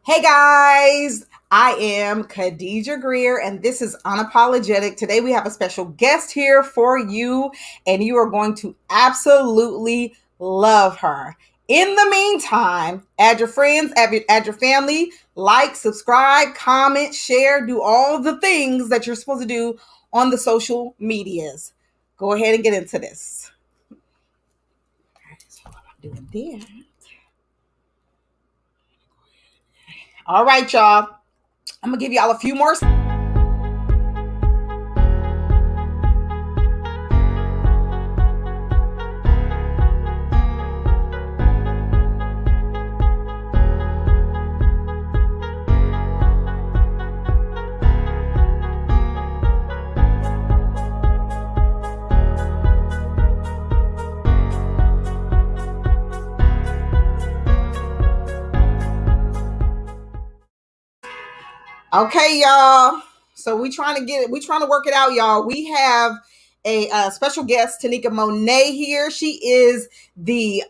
Hey guys, I am KDGRIER and this is Unapologetic. Today we have a special guest here for you and you are going to absolutely love her. In the meantime, add your friends, add your family, like, subscribe, comment, share, do all the things that you're supposed to do on the social medias. Go ahead and get into this. So what I'm doing there. All right, y'all. I'm going to give y'all a few more. Okay, y'all. So we trying to work it out, y'all. We have a special guest, Teneika Monet here. She is the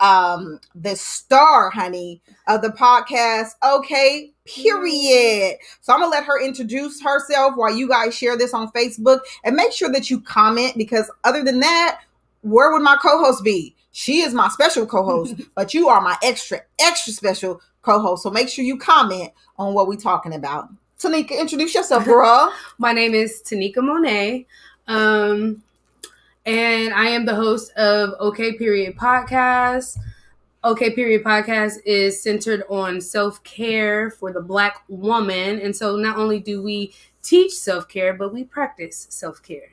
star, honey, of the podcast. Okay, period. So I'm gonna let her introduce herself while you guys share this on Facebook and make sure that you comment, because other than that, where would my co-host be? She is my special co-host, but you are my extra special co-host. So make sure you comment on what we're talking about. Teneika, introduce yourself, girl. My name is Teneika Monet, and I am the host of OK Period Podcast. OK Period Podcast is centered on self-care for the Black woman, and so not only do we teach self-care, but we practice self-care.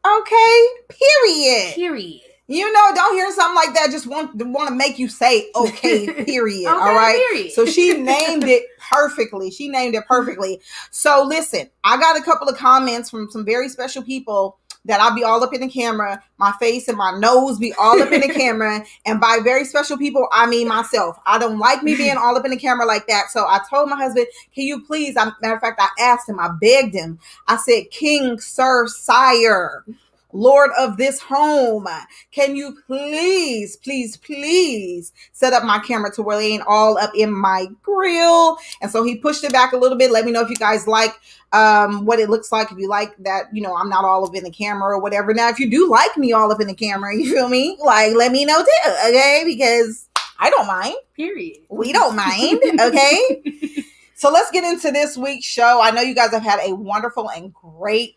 Okay, period. Period. You know, don't hear something like that. Just want to make you say, okay, period. Okay, all right. Period. So she named it perfectly. So listen, I got a couple of comments from some very special people that I'll be all up in the camera. My face and my nose be all up in the camera. And by very special people, I mean myself. I don't like me being all up in the camera like that. So I told my husband, can you please, matter of fact, I asked him, I begged him. I said, King, Sir, Sire, Lord of this home, can you please set up my camera to where they ain't all up in my grill? And so he pushed it back a little bit. Let me know if you guys like what it looks like, if you like that, you know, I'm not all up in the camera or whatever. Now, if you do like me all up in the camera, you feel me? Like, let me know too, okay? Because I don't mind. Period. We don't mind, okay? So let's get into this week's show. I know you guys have had a wonderful and great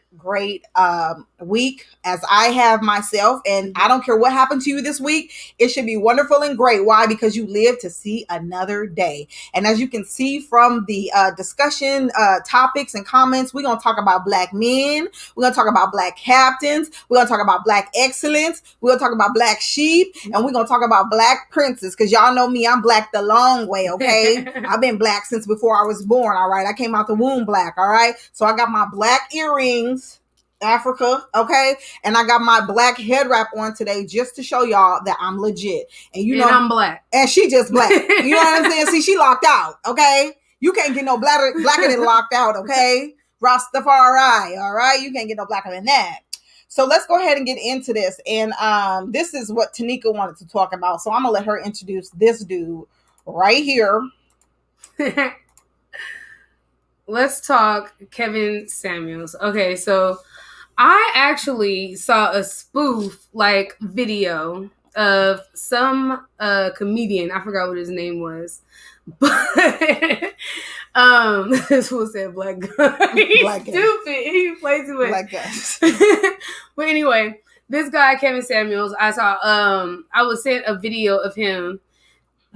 week, as I have myself. And I don't care what happened to you this week. It should be wonderful and great. Why? Because you live to see another day. And as you can see from the discussion topics and comments, we're going to talk about Black men. We're going to talk about Black captains. We're going to talk about Black excellence. We're going to talk about Black sheep. And we're going to talk about Black princes. Because y'all know me, I'm Black the long way, okay? I've been Black since before I was born, all right? I came out the womb Black, all right? So I got my Black earrings, Africa, okay? And I got my Black head wrap on today just to show y'all that I'm legit. And you know, I'm Black. And she just Black. You know what I'm saying? See, she locked out, okay? You can't get no blacker than locked out, okay? Rastafari, all right? You can't get no blacker than that. So let's go ahead and get into this. And this is what Teneika wanted to talk about. So I'm going to let her introduce this dude right here. Let's talk Kevin Samuels. Okay, so I actually saw a spoof like video of some comedian. I forgot what his name was. But this fool said black guy. He's stupid. He plays too much. Black guys. But anyway, this guy, Kevin Samuels, I saw I was sent a video of him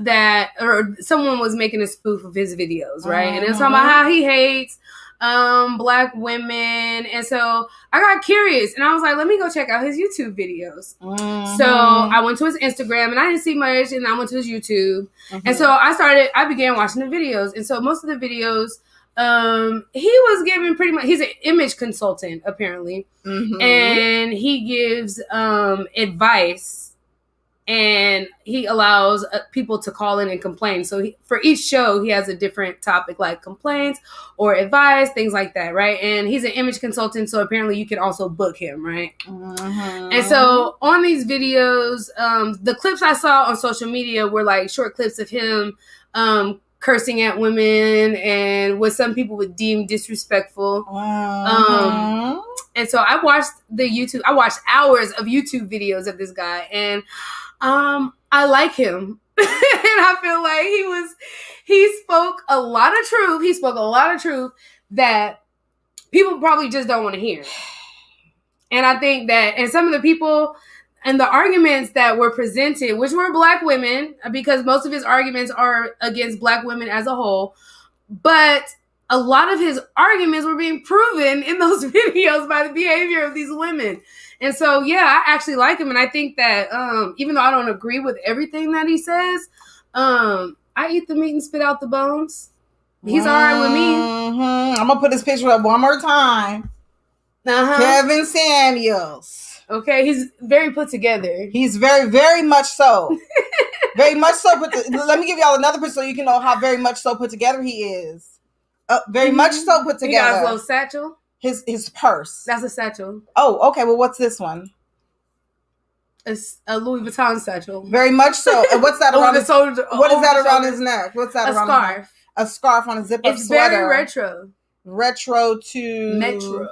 that, or someone was making a spoof of his videos, right? And it was talking about how he hates Black women. And so I got curious and I was like, let me go check out his YouTube videos. So I went to his Instagram and I didn't see much, and I went to his YouTube. And so I began watching the videos. And so most of the videos, he was giving pretty much, he's an image consultant apparently. And he gives advice, and he allows people to call in and complain. So for each show, he has a different topic, like complaints or advice, things like that, right? And he's an image consultant, so apparently you can also book him, right? And so on these videos, the clips I saw on social media were like short clips of him cursing at women and what some people would deem disrespectful. And so I watched hours of YouTube videos of this guy, and I like him. And I feel like he spoke a lot of truth. He spoke a lot of truth that people probably just don't want to hear. And I think that, and some of the people and the arguments that were presented, which were black women, because most of his arguments are against black women as a whole, but a lot of his arguments were being proven in those videos by the behavior of these women. And so, yeah, I actually like him. And I think that even though I don't agree with everything that he says, I eat the meat and spit out the bones. He's all right with me. I'm going to put his picture up one more time. Kevin Samuels. Okay, he's very put together. He's very, very much so. Very much so. Let me give y'all another picture so you can know how very much so put together he is. Very much so put together. He got his little satchel. His purse. That's a satchel. Oh, okay. Well, what's this one? It's a Louis Vuitton satchel. Very much so. And what's that around his shoulder? What is that around his neck? What's that around his neck? A scarf on a zip-up sweater. It's very retro. Retro to... Metro.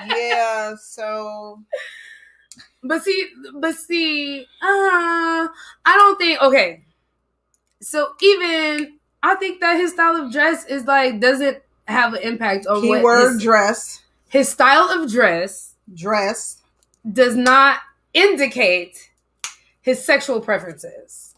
Yeah, so... But see, I don't think... Okay. So even... I think that his style of dress is doesn't have an impact on dress. His style of dress does not indicate his sexual preferences.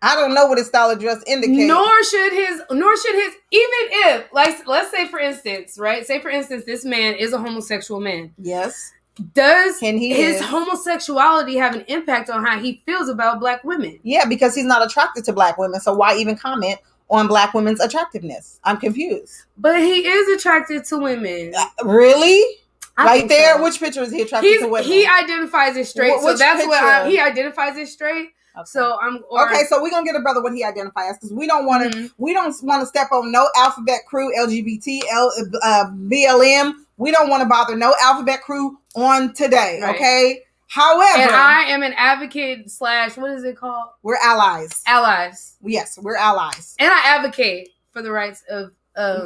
I don't know what his style of dress indicates. Nor should his even if let's say for instance, right? Say for instance this man is a homosexual man. Yes. Does his homosexuality have an impact on how he feels about black women? Yeah, because he's not attracted to black women. So why even comment on black women's attractiveness? I'm confused. But he is attracted to women. Really? Right there? So. Which picture is he attracted to women? He identifies as straight. So that's picture? He identifies as straight. Okay. So okay. So we're gonna get a brother what he identifies because we don't want to step on no alphabet crew, LGBT, BLM. We don't want to bother no alphabet crew on today. Right. Okay. However, and I am an advocate / what is it called? We're allies. Allies. Yes, we're allies. And I advocate for the rights of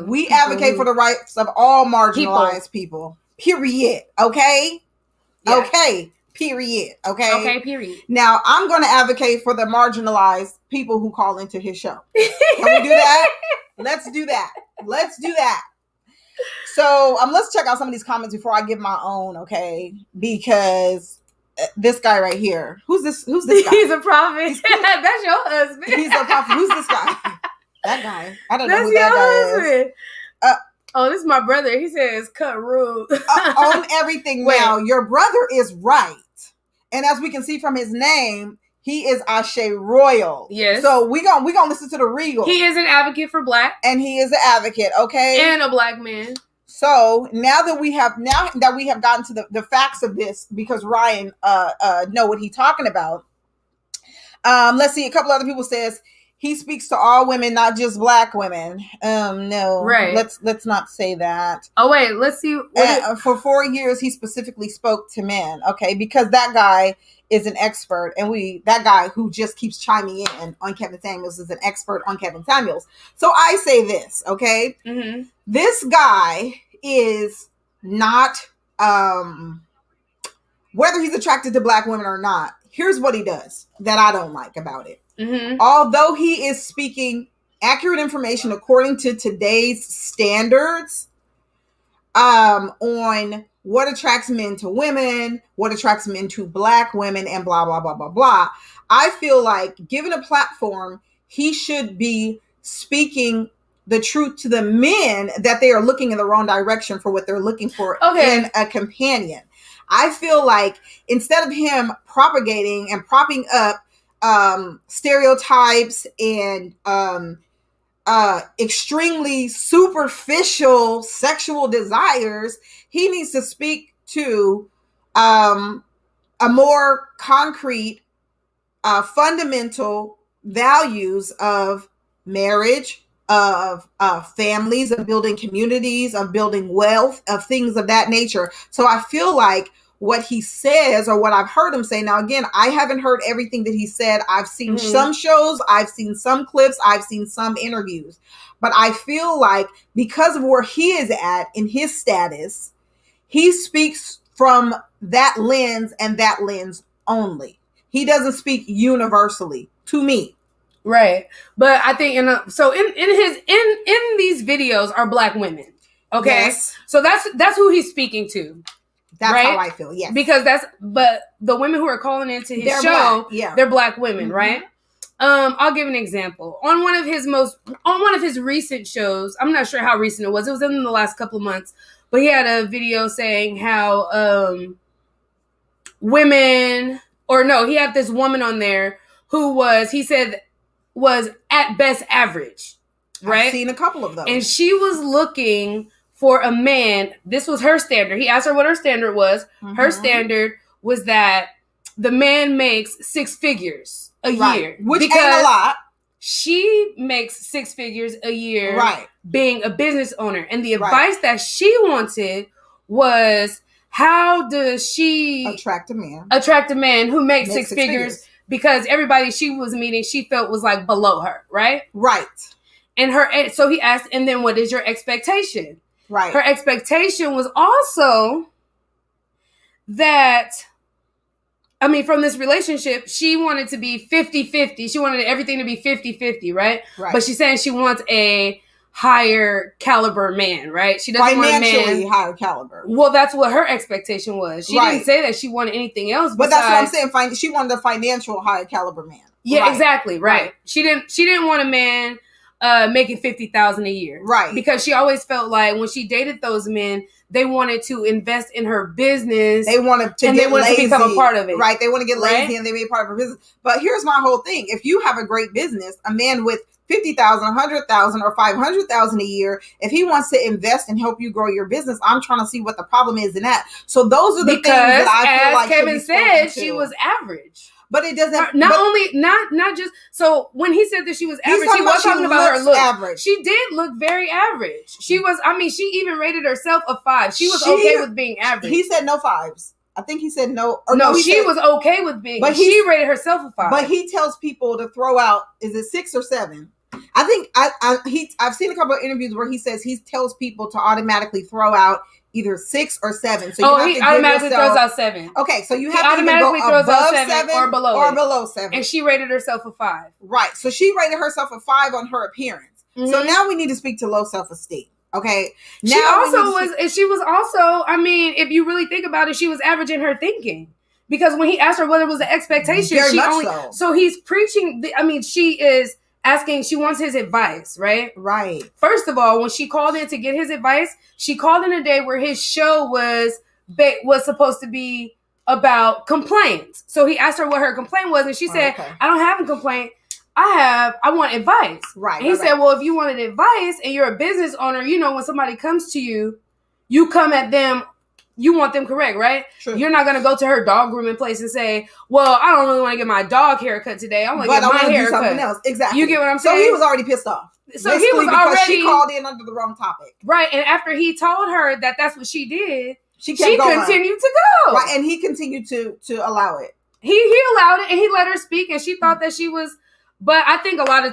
we advocate for the rights of all marginalized people. Period. Okay? Yeah. Okay. Period. Okay? Okay, period. Now, I'm going to advocate for the marginalized people woo call into his show. Can we do that? Let's do that. Let's do that. So, let's check out some of these comments before I give my own, okay? Because this guy right here. Who's this guy? He's a prophet. That's your husband. He's a prophet. Who's this guy? That guy. I don't know who that guy is. Oh, this is my brother. He says cut rude. On everything. Now, your brother is right. And as we can see from his name, he is Ashe Royal. Yes. So we gonna listen to the regal. He is an advocate for black. And he is an advocate, okay? And a black man. So now that we have gotten to the facts of this, because Ryan know what he's talking about. Let's see, a couple other people says he speaks to all women, not just black women. No. Right. Let's not say that. Oh wait, let's see. For 4 years he specifically spoke to men, okay? Because that guy is an expert, and that guy who just keeps chiming in on Kevin Samuels is an expert on Kevin Samuels. So I say this, okay? Mm-hmm. This guy is not, whether he's attracted to black women or not, here's what he does that I don't like about it. Mm-hmm. Although he is speaking accurate information according to today's standards, on what attracts men to women, what attracts men to black women, and blah, blah, blah, blah, blah. I feel like given a platform, he should be speaking the truth to the men that they are looking in the wrong direction for what they're looking for in a companion. I feel like instead of him propagating and propping up stereotypes and extremely superficial sexual desires, he needs to speak to a more concrete, fundamental values of marriage, of families, of building communities, of building wealth, of things of that nature. So I feel like what he says or what I've heard him say. Now, again, I haven't heard everything that he said. I've seen some shows, I've seen some clips, I've seen some interviews. But I feel like because of where he is at in his status, he speaks from that lens and that lens only. He doesn't speak universally to me. Right. But I think in these videos are black women. Okay. Yes. So that's who he's speaking to. That's right? How I feel. Yes. Because but the women who are calling into his show, they're black women, right? I'll give an example. On one of his recent shows, I'm not sure how recent it was in the last couple of months, but he had a video saying how he had this woman on there who was at best average, right? I've seen a couple of those. And she was looking for a man. This was her standard. He asked her what her standard was. Her standard was that the man makes 6 figures a year. Which ain't a lot. She makes 6 figures a year being a business owner. And the advice that she wanted was, how does she attract a man who makes 6 figures? Because everybody she was meeting, she felt was like below her, right? Right. And so he asked, and then what is your expectation? Right. Her expectation was also that, from this relationship, she wanted to be 50-50. She wanted everything to be 50-50, right? But she's saying she wants a higher caliber man, right? She doesn't want a man financially higher caliber. Well, that's what her expectation was. She didn't say that she wanted anything else. But that's what I'm saying. She wanted a financial higher caliber man. Yeah, exactly. Right. She didn't want a man making $50,000 a year. Right. Because she always felt like when she dated those men, they wanted to invest in her business. They wanted to become a part of it. Right. They want to get lazy and they be a part of her business. But here's my whole thing. If you have a great business, a man with $50,000, $100,000, or $500,000 a year, if he wants to invest and help you grow your business, I'm trying to see what the problem is in that. So those are the things that I feel like Kevin said, she was average. But it doesn't. Not just. So when he said that she was average, he was talking about her look. Average. She did look very average. She was. She even rated herself a 5. She was okay with being average. He said no 5s. I think he said no. She was okay with being. But she rated herself a 5. But he tells people to throw out. Is it 6 or 7? I think I've seen a couple of interviews where he says he tells people to automatically throw out either 6 or 7. So he automatically throws out 7. Okay, so you have to automatically throws above out 7 or below 7. And she rated herself a 5. Right. So she rated herself a 5 on her appearance. So now we need to speak to low self-esteem. Okay. Now she was also, if you really think about it, she was average in her thinking. Because when he asked her what it was the expectation, so he's preaching, she is asking, she wants his advice, right? Right. First of all, when she called in to get his advice, she called in a day where his show was supposed to be about complaints. So he asked her what her complaint was, and she said, I don't have a complaint. I want advice. Right. And he said, well, if you wanted advice and you're a business owner, when somebody comes to you, you come at them, you want them correct, right? True. You're not going to go to her dog grooming place and say, well, I don't really want to get my dog haircut today. I want to get my haircut. Something else. Exactly. You get what I'm saying? So he was already pissed off. So he was already, she called in under the wrong topic. Right. And after he told her that that's what she did, she continued to go. Right. And he continued to allow it. He allowed it and he let her speak and she thought that she was, but I think a lot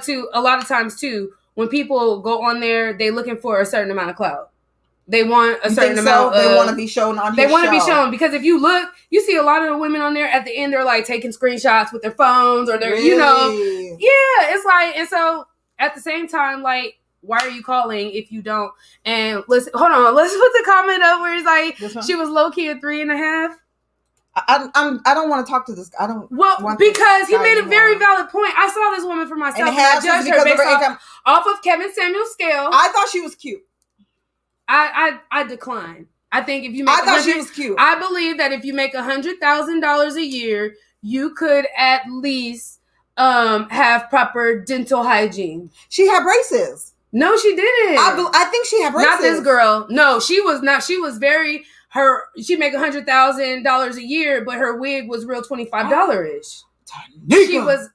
of times too, when people go on there, they're looking for a certain amount of clout. They want a certain amount. They want to be shown on. They want to be shown because if you look, you see a lot of the women on there. At the end, they're like taking screenshots with their phones or they're, it's like. And so at the same time, like, why are you calling if you don't? And let's put the comment up where it's like she was low key at 3.5. I don't want to talk to this. I don't. Well, because he made a very valid point. I saw this woman for myself and I judged her based off of Kevin Samuel's scale. I thought she was cute. I decline. I think if you make she was cute. I believe that if you make $100,000 a year, you could at least have proper dental hygiene. She had braces. No, she didn't. I think she had braces. Not this girl. No, she was not. She was very she make $100,000 a year, but her wig was real $25-ish. Teneika. She was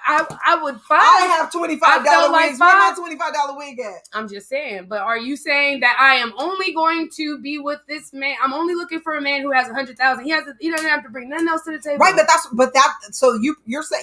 I would find. I have $25 like wigs. Where my $25 wig at? I'm just saying. But are you saying that I am only going to be with this man? I'm only looking for a man who has 100,000. He doesn't have to bring nothing else to the table. Right, so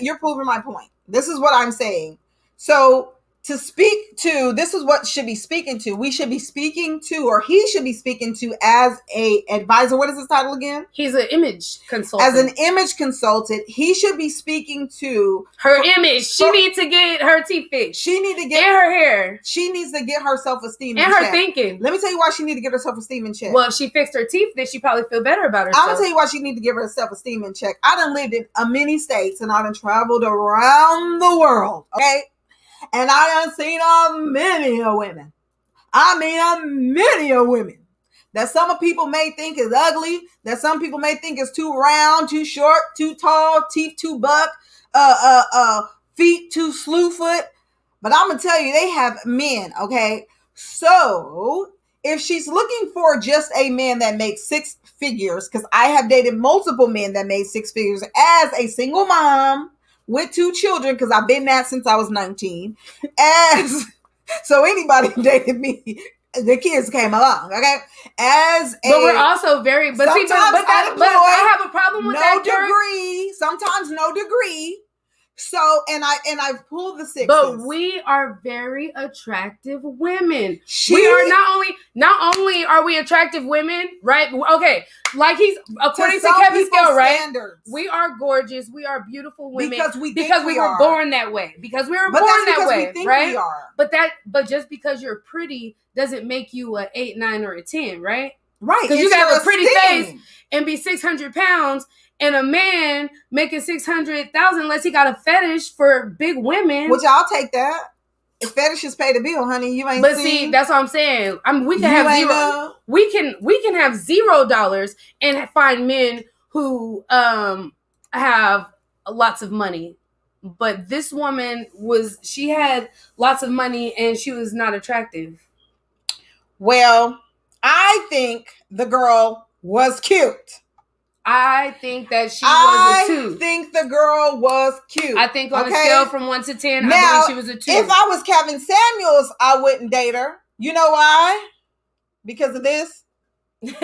you're proving my point. This is what I'm saying. So to speak to, this is what should be speaking to. We should be speaking to, or he should be speaking to as a advisor. What is his title again? He's an image consultant. As an image consultant, he should be speaking to her image. She needs to get her teeth fixed. She need to get and her hair. She needs to get her self-esteem and in her check. Thinking. Let me tell you why she need to get her self-esteem in check. Well, if she fixed her teeth, then she probably feel better about herself. I'm gonna tell you why she need to give her self-esteem in check. I done lived in many states and I done traveled around the world. Okay. And I done seen many of women. I mean, many of women that some people may think is ugly, that some people may think is too round, too short, too tall, teeth too buck, feet too slew foot. But I'm gonna tell you, they have men. Okay, so if she's looking for just a man that makes six figures, because I have dated multiple men that made six figures as a single mom with two children, because I've been that since I was 19. So anybody who dated me, the kids came along, okay? But we're also very, but I have a problem with that. Degree, sometimes no degree. So, and I've pulled the sixes. But we are very attractive women. We are not only are we attractive women, right? Okay, like he's according to Kevin Scale, right? Standards. We are gorgeous. We are beautiful women because we were born that way. Because we were born that way, we think right? We are. But just because you're pretty doesn't make you a 8, 9, or a 10, right? Right. Because you can have a pretty face and be 600 pounds. And a man making 600,000 unless he got a fetish for big women. Which I'll take that. If fetishes pay the bill, honey, you ain't. But see, that's what I'm saying. I mean, we can have zero. We can have $0 and find men who have lots of money. But this woman she had lots of money and she was not attractive. Well, I think the girl was cute. I think that she was a 2. I think the girl was cute. I think on a scale from 1 to 10, now, I believe she was a 2. If I was Kevin Samuels, I wouldn't date her. You know why? Because of this. Because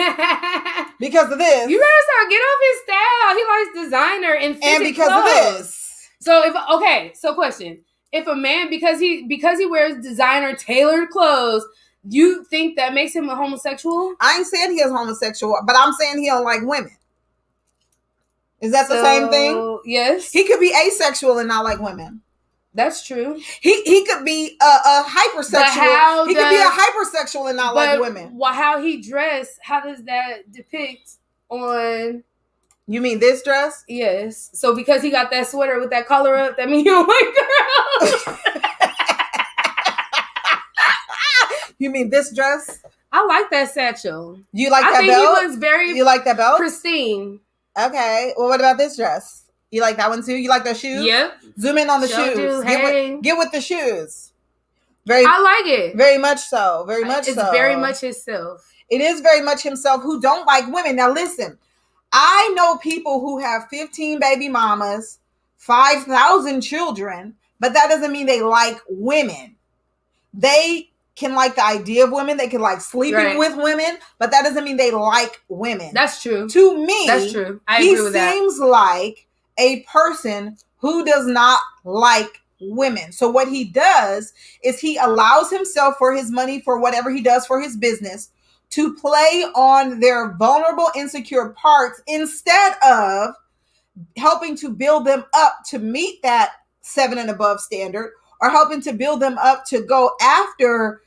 of this. You better start get off his style. He likes designer and because clothes. Of this. So question. If a man because he wears designer tailored clothes, you think that makes him a homosexual? I ain't saying he is homosexual, but I'm saying he don't like women. Is that the same thing? Yes. He could be asexual and not like women. That's true. He could be a hypersexual. He could be a hypersexual and not like women. How he dressed, how does that depict on... You mean this dress? Yes. So because he got that sweater with that collar up, that means you don't like girls. You mean this dress? I like that satchel. You like that belt? I think he looks very... You like that belt? Pristine. Okay. Well, what about this dress? You like that one too? You like those shoes? Yep. Zoom in on the shoes. Get with the shoes. I like it. Very much so. Very much so. It's very much himself. It is very much himself who don't like women. Now listen, I know people who have 15 baby mamas, 5,000 children, but that doesn't mean they like women. They can like the idea of women. They can like sleeping with women, but that doesn't mean they like women. That's true. To me, that's true. I agree with that. He seems like a person who does not like women. So what he does is he allows himself for his money, for whatever he does for his business, to play on their vulnerable, insecure parts instead of helping to build them up to meet that 7 and above standard, or helping to build them up to go after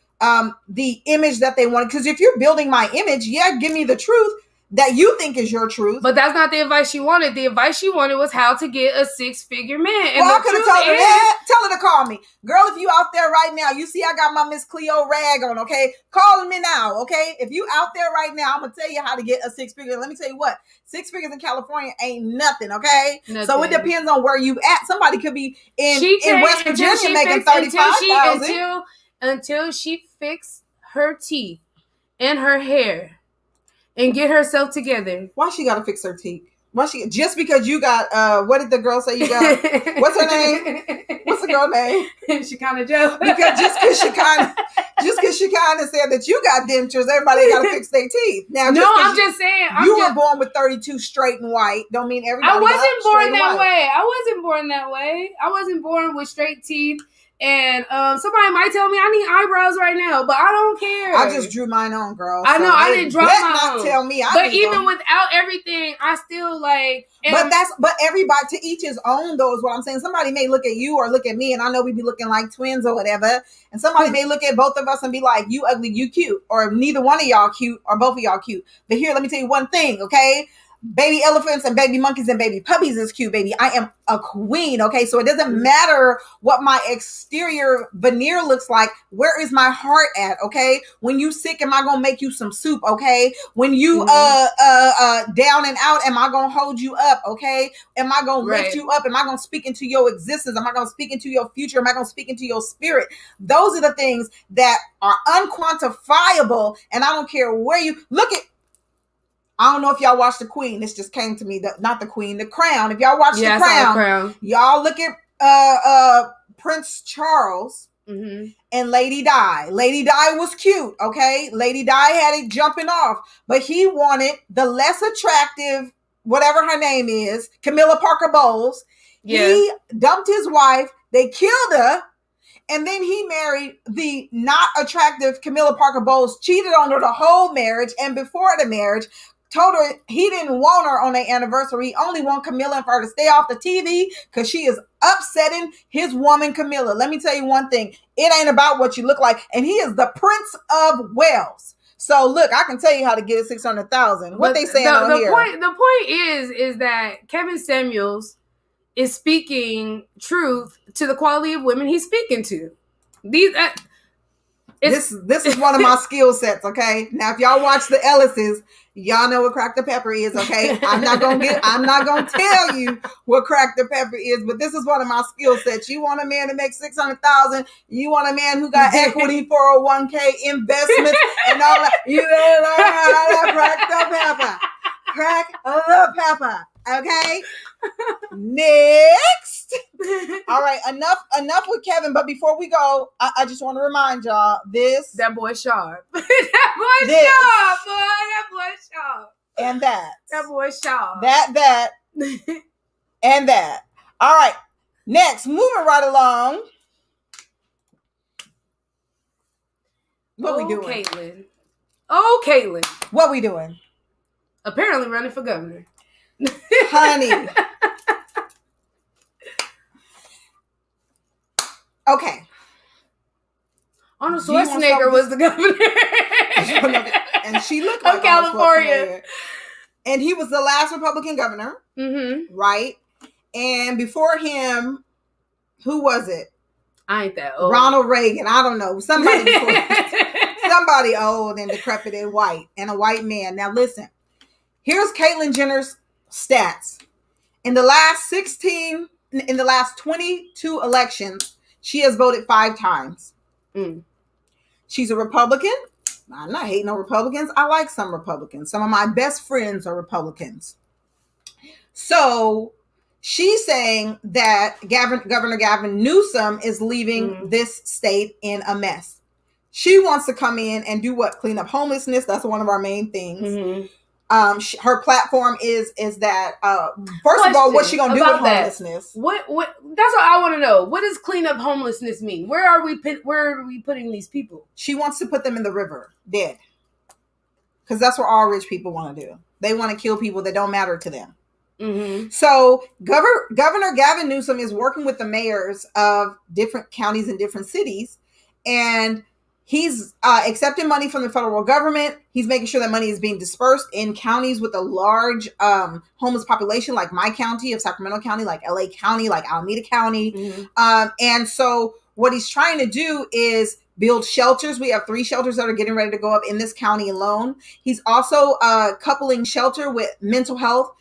the image that they want. Because if you're building my image, give me the truth that you think is your truth. But that's not the advice she wanted. The advice she wanted was how to get a 6-figure man. And well, I could have told her that. Tell her to call me. Girl, if you out there right now, you see I got my Miss Cleo rag on, okay? Call me now, okay? If you out there right now, I'm going to tell you how to get a 6-figure. Let me tell you what. 6 figures in California ain't nothing, okay? Nothing. So it depends on where you at. Somebody could be in West Virginia making $35,000. Until she fixed her teeth and her hair and get herself together. Why she gotta fix her teeth? What she just because you got what did the girl say you got? What's her name? What's the girl name? Shekinah Joe. Because just because she kind of said that you got dentures, everybody got to fix their teeth. Now, no, I'm just saying you were born with 32 straight and white. Don't mean everybody. I wasn't born that way. I wasn't born with straight teeth. And somebody might tell me I need eyebrows right now, but I don't care. I just drew mine on, girl. I know I didn't draw my own. Tell me, but even without everything, I still like. But everybody to each his own. Though is what I'm saying. Somebody may look at you or look at me, and I know we be looking like twins or whatever. And somebody may look at both of us and be like, "You ugly, you cute," or neither one of y'all cute, or both of y'all cute. But here, let me tell you one thing, okay? Baby elephants and baby monkeys and baby puppies is cute, baby. I am a queen, okay? So it doesn't matter what my exterior veneer looks like. Where is my heart at, okay? When you sick, am I gonna make you some soup, okay? When you down and out, am I gonna hold you up, okay? Am I gonna lift you up? Am I gonna speak into your existence? Am I gonna speak into your future? Am I gonna speak into your spirit? Those are the things that are unquantifiable, and I don't care where you look at. I don't know if y'all watched The Queen. This just came to me. Not The Queen, The Crown. If y'all watch The Crown, y'all look at Prince Charles and Lady Di. Lady Di was cute, okay? Lady Di had it jumping off, but he wanted the less attractive, whatever her name is, Camilla Parker Bowles. Yeah. He dumped his wife. They killed her. And then he married the not attractive Camilla Parker Bowles, cheated on her the whole marriage. And before the marriage, told her he didn't want her on their anniversary. He only want Camilla and for her to stay off the TV because she is upsetting his woman, Camilla. Let me tell you one thing. It ain't about what you look like. And he is the Prince of Wales. So look, I can tell you how to get it 600,000. What they saying on here? The point is that Kevin Samuels is speaking truth to the quality of women he's speaking to. This is one of my skill sets, okay? Now, if y'all watch the Ellises, y'all know what crack the pepper is, okay? I'm not gonna tell you what crack the pepper is, but this is one of my skill sets. You want a man to make 600,000? You want a man who got equity, 401k, investments, and all that? You better learn how to crack the pepper. Crack the pepper. Okay. Next. All right. Enough with Kevin. But before we go, I just want to remind y'all that boy sharp. That boy sharp. And that. That boy sharp. That. And that. All right. Next, moving right along. What we doing? Caitlin. What we doing? Apparently running for governor. Honey. Okay. Arnold Schwarzenegger was the governor. And she looked like California. And he was the last Republican governor. Mm-hmm. Right? And before him, who was it? I ain't that old. Ronald Reagan. I don't know. Somebody before somebody old and decrepit and white. And a white man. Now listen. Here's Caitlyn Jenner's stats. In the last 22 elections, she has voted 5 times. She's a Republican. I'm not hating on Republicans. I like some Republicans. Some of my best friends are Republicans. So she's saying that Governor Gavin Newsom is leaving this state in a mess. She wants to come in and do what? Clean up homelessness. That's one of our main things. Mm-hmm. Her platform is that first of all, what's she gonna do with homelessness? What? That's what I want to know. What does clean up homelessness mean? Where are we putting these people? She wants to put them in the river, dead, because that's what all rich people want to do. They want to kill people that don't matter to them. Mm-hmm. So Governor Gavin Newsom is working with the mayors of different counties and different cities, and he's accepting money from the federal government. He's making sure that money is being dispersed in counties with a large homeless population, like my county of Sacramento County, like LA County, like Alameda County. Mm-hmm. And so what he's trying to do is build shelters. We have 3 shelters that are getting ready to go up in this county alone. He's also coupling shelter with mental health,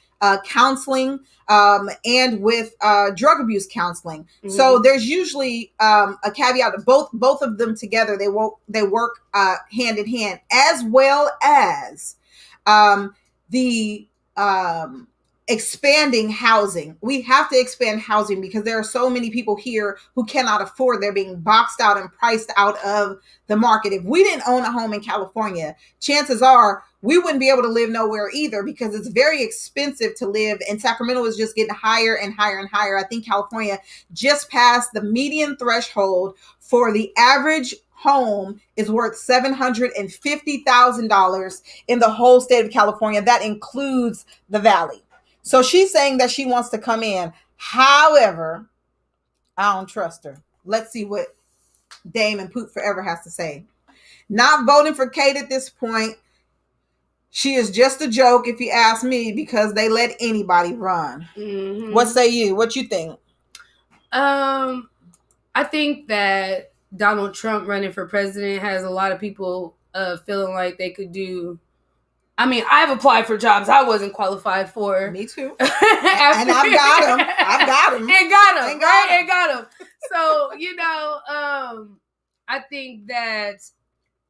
counseling, and with drug abuse counseling. Mm-hmm. So there's usually a caveat of both of them together. They work hand in hand, as well as the expanding housing. We have to expand housing because there are so many people here who cannot afford. They're being boxed out and priced out of the market. If we didn't own a home in California, chances are we wouldn't be able to live nowhere either because it's very expensive to live. And Sacramento is just getting higher and higher and higher. I think California just passed the median threshold for the average home is worth $750,000 in the whole state of California. That includes the Valley. So she's saying that she wants to come in. However, I don't trust her. Let's see what Dame and Poop Forever has to say. Not voting for Kate at this point. She is just a joke, if you ask me, because they let anybody run. Mm-hmm. What say you? What you think? I think that Donald Trump running for president has a lot of people feeling like they could do. I mean, I've applied for jobs I wasn't qualified for. Me too. And I've got them. And got them. Right? And got them. So, I think that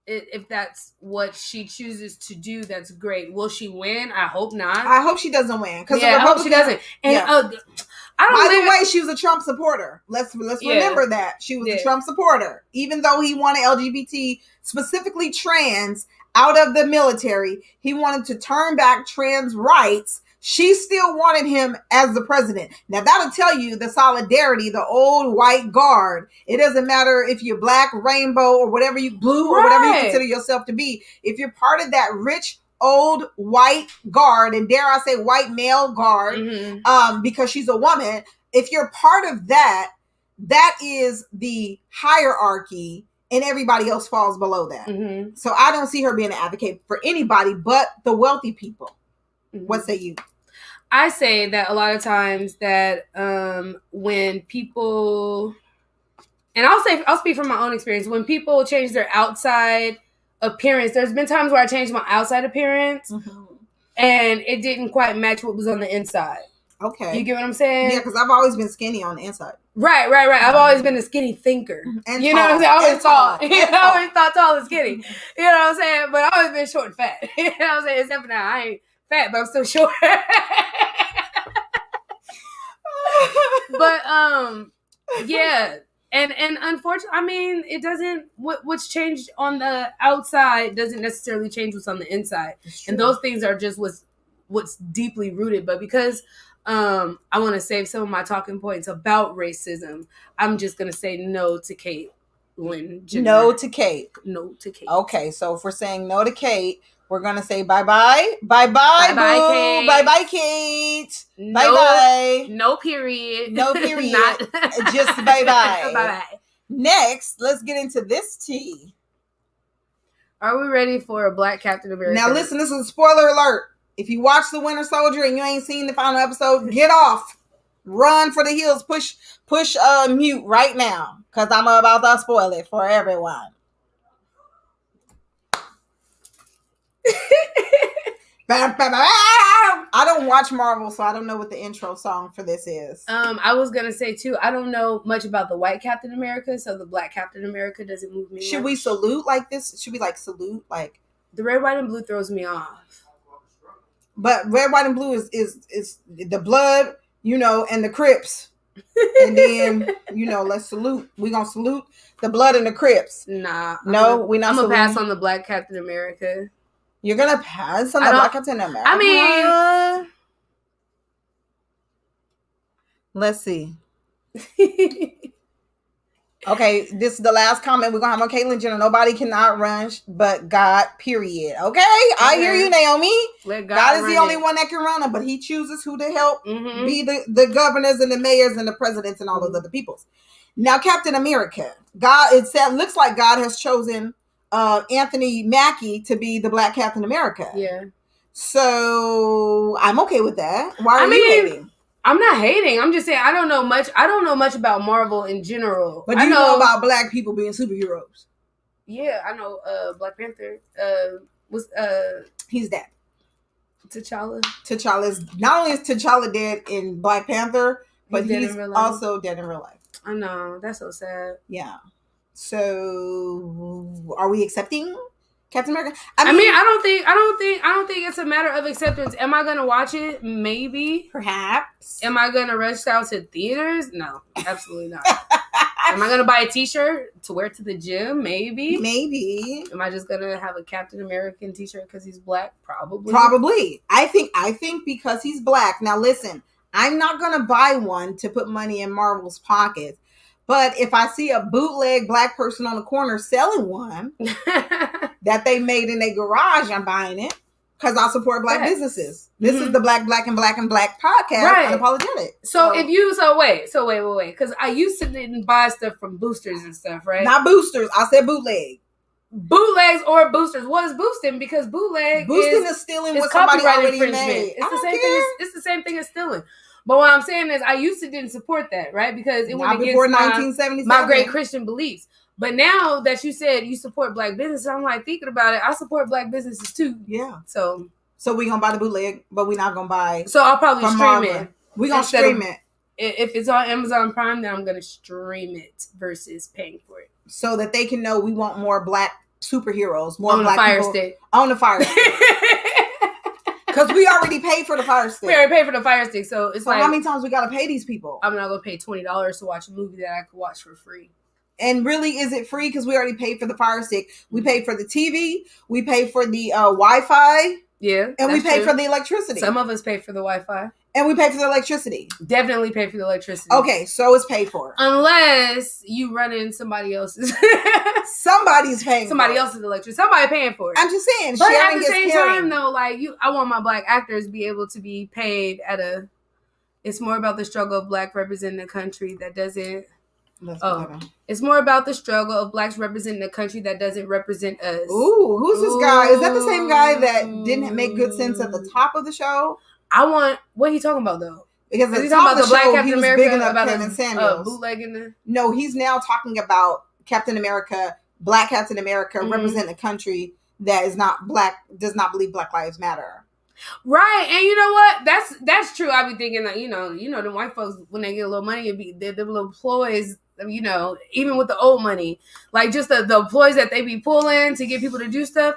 if that's what she chooses to do, that's great. Will she win? I hope not. I hope she doesn't win. I hope she doesn't. And by the way, she was a Trump supporter. Let's remember that. She was a Trump supporter. Even though he wanted LGBT, specifically trans, out of the military, he wanted to turn back trans rights. She still wanted him as the president. Now, that'll tell you the solidarity, the old white guard. It doesn't matter if you're black, rainbow, or whatever you blue, or whatever you consider yourself to be. If you're part of that rich, old white guard, and dare I say white male guard, because she's a woman, if you're part of that, that is the hierarchy, and everybody else falls below that. Mm-hmm. So I don't see her being an advocate for anybody but the wealthy people. Mm-hmm. What say you? I say that a lot of times that when people, and I'll speak from my own experience, when people change their outside appearance, there's been times where I changed my outside appearance and it didn't quite match what was on the inside. Okay. You get what I'm saying? Yeah, because I've always been skinny on the inside. Right. I've always been a skinny thinker. And you tall. Know what I'm saying? I always tall. I always thought tall and skinny. You know what I'm saying? But I've always been short and fat. You know what I'm saying? Except for now, I ain't fat, but I'm still short. But yeah. And unfortunately, I mean, it doesn't, what's changed on the outside doesn't necessarily change what's on the inside. And those things are just what's deeply rooted. But because I want to save some of my talking points about racism, I'm just going to say no to Caitlyn Jenner. No to Kate. No to Kate. Okay, so if we're saying no to Kate, we're going to say bye-bye. Bye-bye, Kate. Bye-bye, Kate. No, bye-bye. No period. No period. Not just bye-bye. Bye-bye. Next, let's get into this tea. Are we ready for a Black Captain America? Now listen, this is a spoiler alert. If you watch The Winter Soldier and you ain't seen the final episode, get off. Run for the hills. Push mute right now. Because I'm about to spoil it for everyone. I don't watch Marvel, so I don't know what the intro song for this is. I was gonna say too, I don't know much about the white Captain America, so the Black Captain America doesn't move me. Should we salute like this? Should we salute like the red, white, and blue throws me off? But red, white, and blue is the blood, and the Crips. And then, let's salute. We're gonna salute the blood and the Crips. Nah. We're not. I'm gonna pass on the Black Captain America. You're gonna pass on the Black Captain America? I mean, let's see. Okay, this is the last comment we're gonna have on Caitlyn Jenner. Nobody cannot run but God, period. Okay? I hear you, Naomi. God is the only one that can run them, but he chooses who to help be the governors and the mayors and the presidents and all those other peoples. Now, Captain America. Looks like God has chosen Anthony Mackie to be the Black Captain America. Yeah. So I'm okay with that. Why are you hating? I'm not hating. I'm just saying I don't know much. I don't know much about Marvel in general. But you know about black people being superheroes. Yeah, I know Black Panther. He's dead. T'Challa. T'Challa's not only is T'Challa dead in Black Panther, but he's also dead in real life. I know. That's so sad. Yeah. So are we accepting Captain America. I mean, I don't think it's a matter of acceptance. Am I gonna watch it? Maybe. Perhaps. Am I gonna rush out to theaters? No, absolutely not. Am I gonna buy a T-shirt to wear to the gym? Maybe. Maybe. Am I just gonna have a Captain American T-shirt because he's black? Probably. Probably. I think because he's black. Now listen, I'm not gonna buy one to put money in Marvel's pockets. But if I see a bootleg black person on the corner selling one that they made in their garage, I'm buying it because I support black businesses. This is the Black and Black podcast, right. Unapologetic. So wait, because I used to didn't buy stuff from boosters and stuff, right? Not boosters. I said bootleg. Bootlegs or boosters. What is boosting? Because bootleg is stealing what somebody already made. It's the same thing. It's the same thing as stealing. But what I'm saying is, I used to didn't support that, right? Because it went against 1977. My great Christian beliefs. But now that you said you support black businesses, I'm like thinking about it. I support black businesses too. Yeah. So we gonna buy the bootleg, but we're not gonna buy. So I'll probably stream it. We gonna stream it. If it's on Amazon Prime, then I'm gonna stream it versus paying for it, so that they can know we want more black superheroes, more on black the Fire people Stick. On the Fire Stick. Because we already paid for the Fire Stick. We already paid for the Fire Stick, so it's like, how many times we gotta pay these people? I'm not gonna pay $20 to watch a movie that I could watch for free. And really, is it free? Because we already paid for the Fire Stick. We paid for the TV. We paid for the Wi-Fi. Yeah, and we paid for the electricity. Some of us pay for the Wi-Fi. And we pay for the electricity. Definitely pay for the electricity. Okay, so it's paid for. Unless you run in somebody else's. Somebody's paying. Somebody else's electricity. Somebody paying for it. I'm just saying. But at the same time, though, like I want my black actors to be able to be paid at a. It's more about the struggle of black representing a country that doesn't. It's more about the struggle of blacks representing a country that doesn't represent us. Ooh, who's this guy? Is that the same guy that didn't make good sense at the top of the show? What are you talking about though? Because he's talking about the Black Captain America about Kevin Samuels bootlegging the. No, he's now talking about Captain America, Black Captain America, representing a country that is not black, does not believe Black Lives Matter. Right, and you know what? That's true. I be thinking that you know the white folks when they get a little money, it be the little ploys. You know, even with the old money, like just the ploys that they be pulling to get people to do stuff.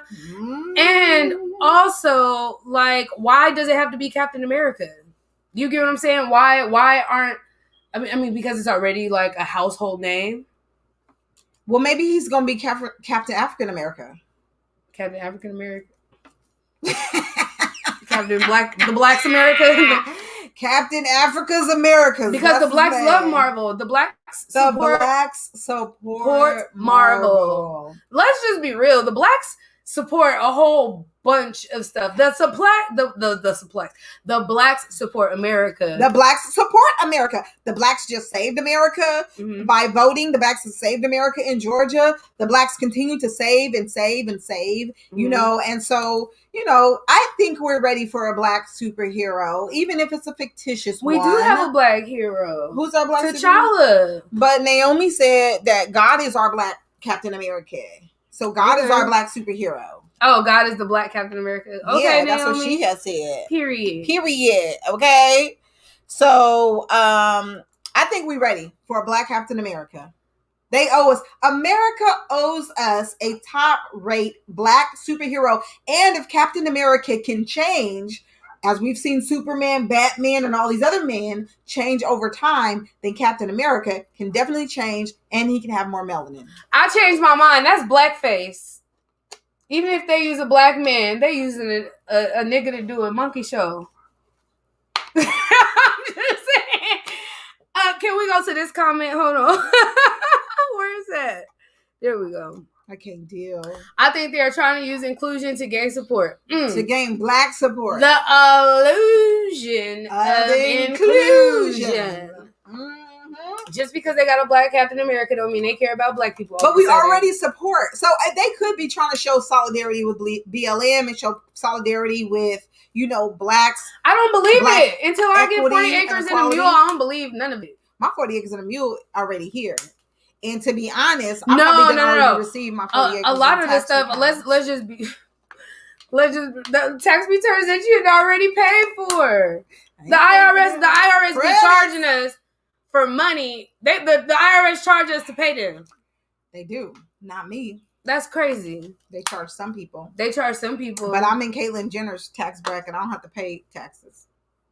And also, like, why does it have to be Captain America? You get what I'm saying? Why aren't, I mean, because it's already like a household name. Well, maybe he's going to be Captain African America. Captain African America. Captain the Blacks America. Captain Africa's America. Because the blacks love Marvel. The blacks support Marvel. Let's just be real. The blacks support a whole bunch of stuff. The blacks support America. The blacks support America. The blacks just saved America by voting. The blacks have saved America in Georgia. The blacks continue to save and save and save, you know, and so, you know, I think we're ready for a black superhero, even if it's a fictitious one. We do have a black hero. Who's our black T'Challa. But Naomi said that God is our black Captain America. So God is our black superhero. Oh, God is the black Captain America. Okay, yeah, Naomi. that's what she has said. Period. Okay. So, I think we're ready for a black Captain America. They owe us. America owes us a top-rate black superhero. And if Captain America can change, as we've seen Superman, Batman, and all these other men change over time, then Captain America can definitely change, and he can have more melanin. I changed my mind. That's blackface. Even if they use a black man, they using a nigga to do a monkey show. I'm just saying. Can we go to this comment? Hold on. Where is that? There we go. I can't deal. I think they are trying to use inclusion to gain support. To gain black support. The illusion of inclusion. Just because they got a black Captain America don't mean they care about black people. But we already support. So they could be trying to show solidarity with BLM and show solidarity with, you know, blacks. I don't believe it. Until I get 40 acres and a mule, I don't believe none of it. My 40 acres and a mule already here. And to be honest, I'm probably going to already receive my 40 acres. A lot of the stuff, let's just be... the tax returns that you had already paid for. The IRS be charging us for money. The IRS charge us to pay them. They do. Not me. That's crazy. They charge some people. But I'm in Caitlyn Jenner's tax bracket. I don't have to pay taxes.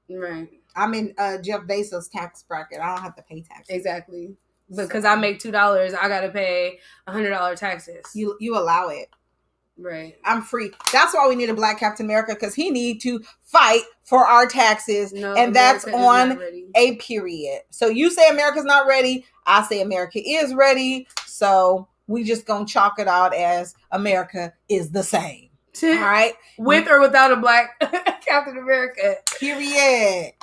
Right. I'm in Jeff Bezos' tax bracket. I don't have to pay taxes. Exactly. Because I make $2, I gotta pay $100 taxes. You allow it. Right. I'm free. That's why we need a Black Captain America, because he need to fight for our taxes. No, and that's on a period. So you say America's not ready. I say America is ready. So we just gonna chalk it out as America is the same. All right. With or without a Black Captain America. Period.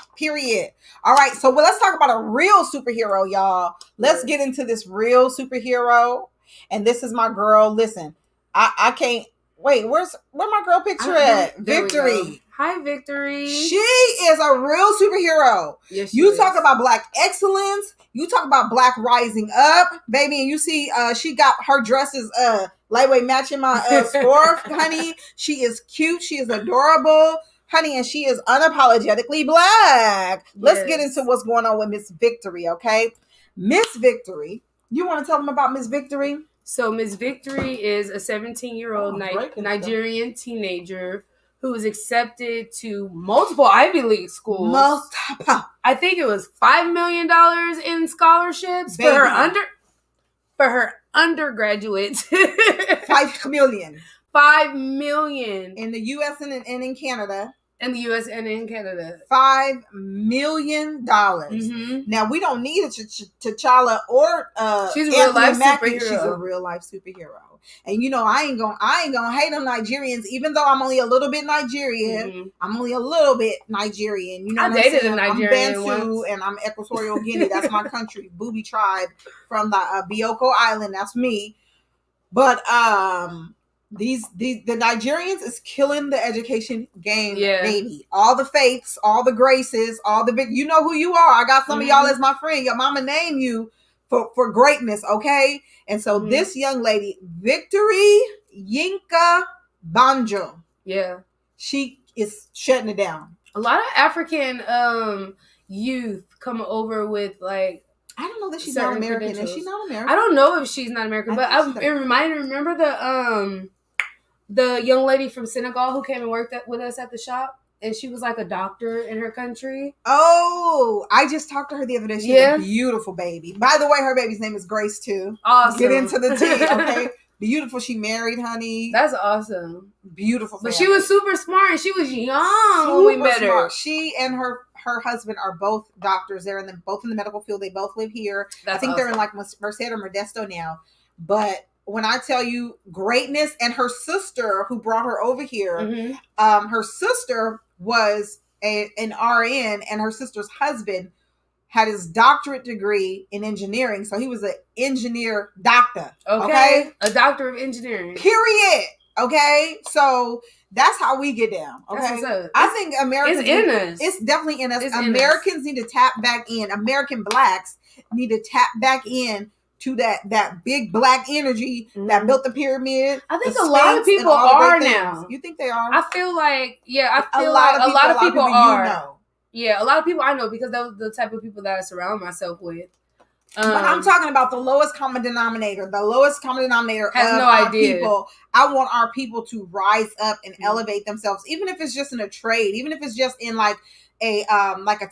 All right. So let's talk about a real superhero, y'all. Let's get into this real superhero. And this is my girl. Listen, I can't wait. Where my girl picture at? Victory. Hi, Victory. She is a real superhero. Yes, you talk about Black excellence. You talk about Black rising up, baby. And you see, she got her dresses lightweight matching my scarf, honey. She is cute. She is adorable, honey, and she is unapologetically Black. Let's get into what's going on with Miss Victory, okay? Miss Victory. You want to tell them about Miss Victory? So Miss Victory is a 17-year-old Nigerian teenager who was accepted to multiple Ivy League schools. I think it was $5 million in scholarships for her undergraduates. $5 million. $5 million in the U.S. and in Canada. In the U.S. and in Canada. $5 million. Mm-hmm. Now, we don't need a T'Challa or she's a real life superhero. She's a real life superhero. And you know, I ain't gonna hate them Nigerians, even though I'm only a little bit Nigerian. Mm-hmm. I'm only a little bit Nigerian. You know, I dated a Nigerian. I'm Bantu once. And I'm Equatorial Guinea. That's my country. Booby tribe from the Bioko Island. That's me. But the Nigerians is killing the education game, baby. All the faiths, all the graces, all the big. You know who you are. I got some of y'all as my friend. Your mama named you for greatness, okay? And so this young lady, Victory Yinka Banjo, she is shutting it down. A lot of African youth come over with like. I don't know that she's not American. Is she not American? I don't know if she's not American, but it remember the young lady from Senegal who came and worked with us at the shop, and she was like a doctor in her country. Oh, I just talked to her the other day. She's a beautiful baby. By the way, her baby's name is Grace too. Awesome. Get into the tea, okay? Beautiful. She married, honey. That's awesome. Beautiful family. But she was super smart, and she was young when we met her. She and her husband are both doctors. They're both in the medical field. They both live here. I think they're in like Merced or Modesto now. But when I tell you greatness, and her sister who brought her over here, her sister was an RN, and her sister's husband had his doctorate degree in engineering. So he was an engineer doctor. Okay? A doctor of engineering. Period. Okay? So that's how we get down. Okay? I think Americans... It's in us. It's definitely in us. Americans need to tap back in. American Blacks need to tap back in to that big Black energy that built the pyramid. I think a lot of people are now. You think they are? I feel like a lot of people are. You know. Yeah, a lot of people I know, because those are the type of people that I surround myself with. But I'm talking about the lowest common denominator. The lowest common denominator has of no our idea. People. I want our people to rise up and elevate themselves, even if it's just in a trade, even if it's just in like a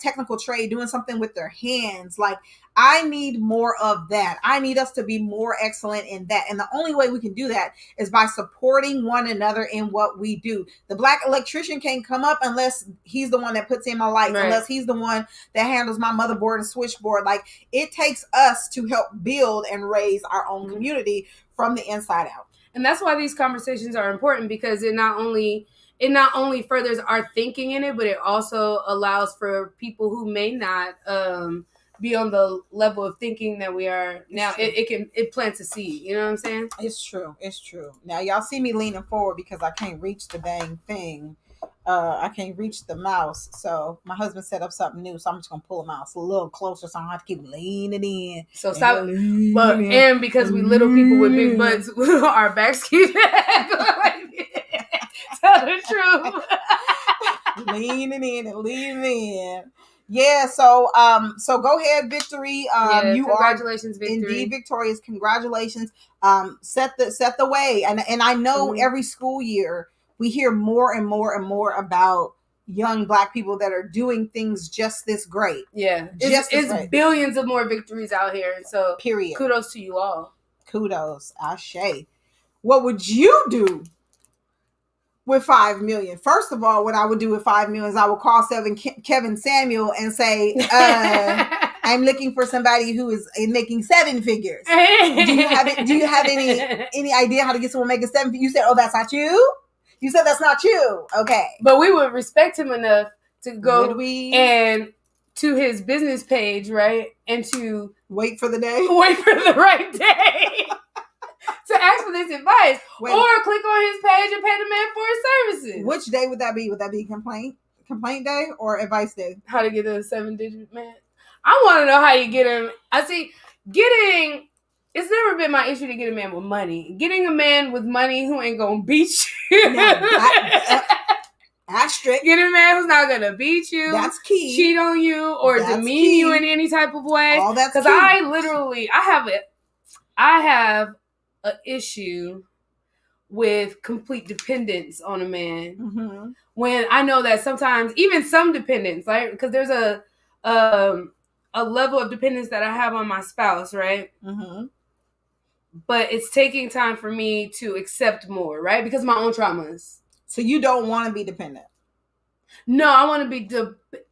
technical trade, doing something with their hands. Like, I need more of that. I need us to be more excellent in that. And the only way we can do that is by supporting one another in what we do. The Black electrician can't come up unless he's the one that puts in my lights, unless he's the one that handles my motherboard and switchboard. Like, it takes us to help build and raise our own community from the inside out. And that's why these conversations are important, because it not only furthers our thinking in it, but it also allows for people who may not be on the level of thinking that we are now. It plants a seed. You know what I'm saying? It's true. Now y'all see me leaning forward because I can't reach the dang thing. I can't reach the mouse. So my husband set up something new, so I'm just gonna pull the mouse a little closer, so I don't have to keep leaning in. So stop. And because we little people with big butts, our backs keep tell the truth. Leaning in and leaning in. Yeah, so go ahead, Victory. You congratulations, are Victory. Indeed victorious. Congratulations. Set the way. And I know every school year we hear more and more and more about young Black people that are doing things just this great. Yeah. It's billions of more victories out here. And so period. Kudos to you all. Kudos. Ashe. What would you do with 5 million? First of all, what I would do with 5 million is I would call Kevin Samuel and say, I'm looking for somebody who is making 7 figures. Do you have any idea how to get someone making 7 figures? You said, oh, that's not you? You said that's not you. Okay. But we would respect him enough to go and to his business page, right? And to wait for the day. Wait for the right day. To ask for this advice. Or click on his page and pay the man for his services. Which day would that be? Would that be complaint day or advice day? How to get a 7-digit man? I want to know how you get him. It's never been my issue to get a man with money. Getting a man with money who ain't gonna beat you. That's strict. Get a man who's not gonna beat you. That's key. Cheat on you or demean you in any type of way. All that's because I have an issue with complete dependence on a man. Mm-hmm. When I know that sometimes even some dependence, right? Because there's a level of dependence that I have on my spouse, right? Mm-hmm. But it's taking time for me to accept more, right? Because of my own traumas. So you don't want to be dependent? No, I want to be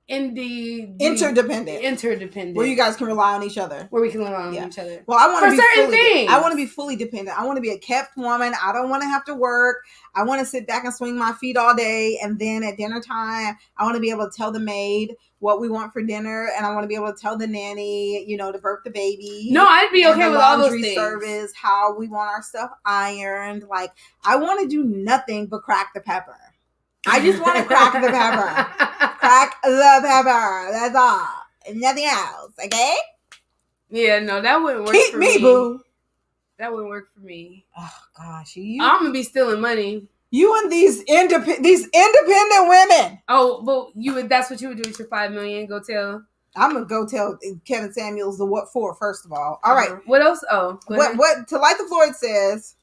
interdependent. Where you guys can rely on each other. Where we can rely on each other. Well, I want to be certain things. I want to be fully dependent. I want to be a kept woman. I don't want to have to work. I want to sit back and swing my feet all day. And then at dinner time, I want to be able to tell the maid what we want for dinner. And I want to be able to tell the nanny, to birth the baby. No, I'd be okay with all those things. Service, how we want our stuff ironed. Like, I want to do nothing but crack the pepper. I just want to crack the pepper. Crack the pepper. That's all. Nothing else. Okay? Yeah, no, that wouldn't work for me. Keep me, boo. That wouldn't work for me. Oh, gosh. I'm going to be stealing money. You and these independent women. Oh, but that's what you would do with your 5 million? Go tell? I'm going to go tell Kevin Samuels the what for, first of all. All right. What else? Oh. What Teneika Floyd says...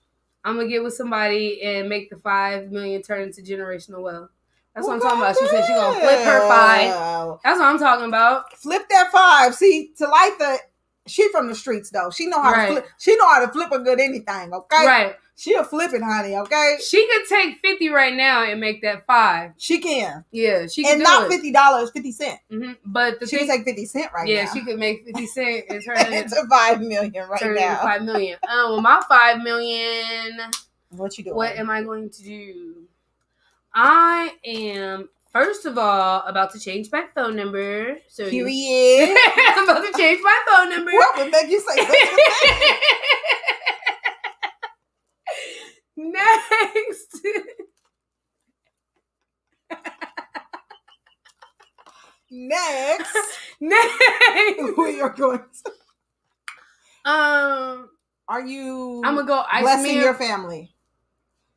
I'm going to get with somebody and make the 5 million turn into generational wealth. That's what I'm talking about. She said she's going to flip her 5. That's what I'm talking about. Flip that 5. See, Teneika, she from the streets, though. She know how to flip. She know how to flip a good anything, okay? Right. She'll flip it, honey, okay? She could take 50 right now and make that 5. She can. Yeah, she can. And not $50, 50 cents. Mm-hmm. But she can take 50 cents right now. Yeah, she could make 50 cents and turn it into 5 million right turn now. It into 5 million. Well, my 5 million. What you doing? What am I going to do? I am, first of all, about to change my phone number. So period. I'm about to change my phone number. What would make you say that? Next. Next. We are going to. Are you? I'm gonna go blessing your family.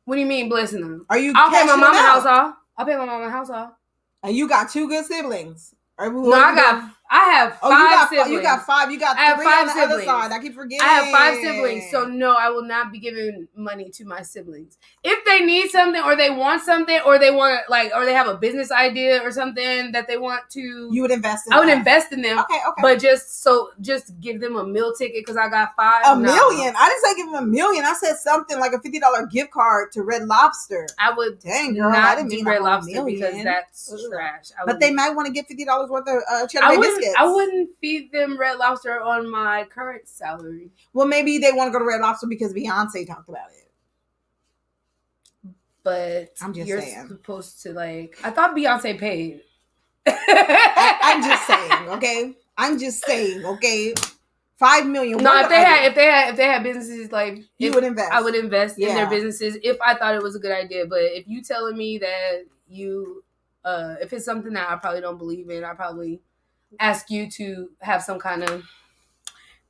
What do you mean blessing them? Are you? I'll pay my mama house off. I'll pay my mama house off. And you got 2 good siblings. No, I have 5 siblings. You got 5. You got 3 on the siblings. Other side. I keep forgetting. I have 5 siblings. So no, I will not be giving money to my siblings. If they need something or they want something or they want or they have a business idea or something that they want to, you would invest in them. I would invest in them. Okay. But just give them a meal ticket because I got 5. $1 million. I didn't say give them $1 million. I said something like a $50 gift card to Red Lobster. I would not do Red Lobster because that's trash. But they might want to get $50 worth of cheddar biscuits. I wouldn't feed them Red Lobster on my current salary. Well, maybe they want to go to Red Lobster because Beyonce talked about it. But you're supposed to I thought Beyonce paid. I'm just saying, okay? I'm just saying, okay? 5 million. No, if they had businesses you would invest. I would invest in their businesses if I thought it was a good idea. But if you telling me that you if it's something that I probably don't believe in, I probably ask you to have some kind of.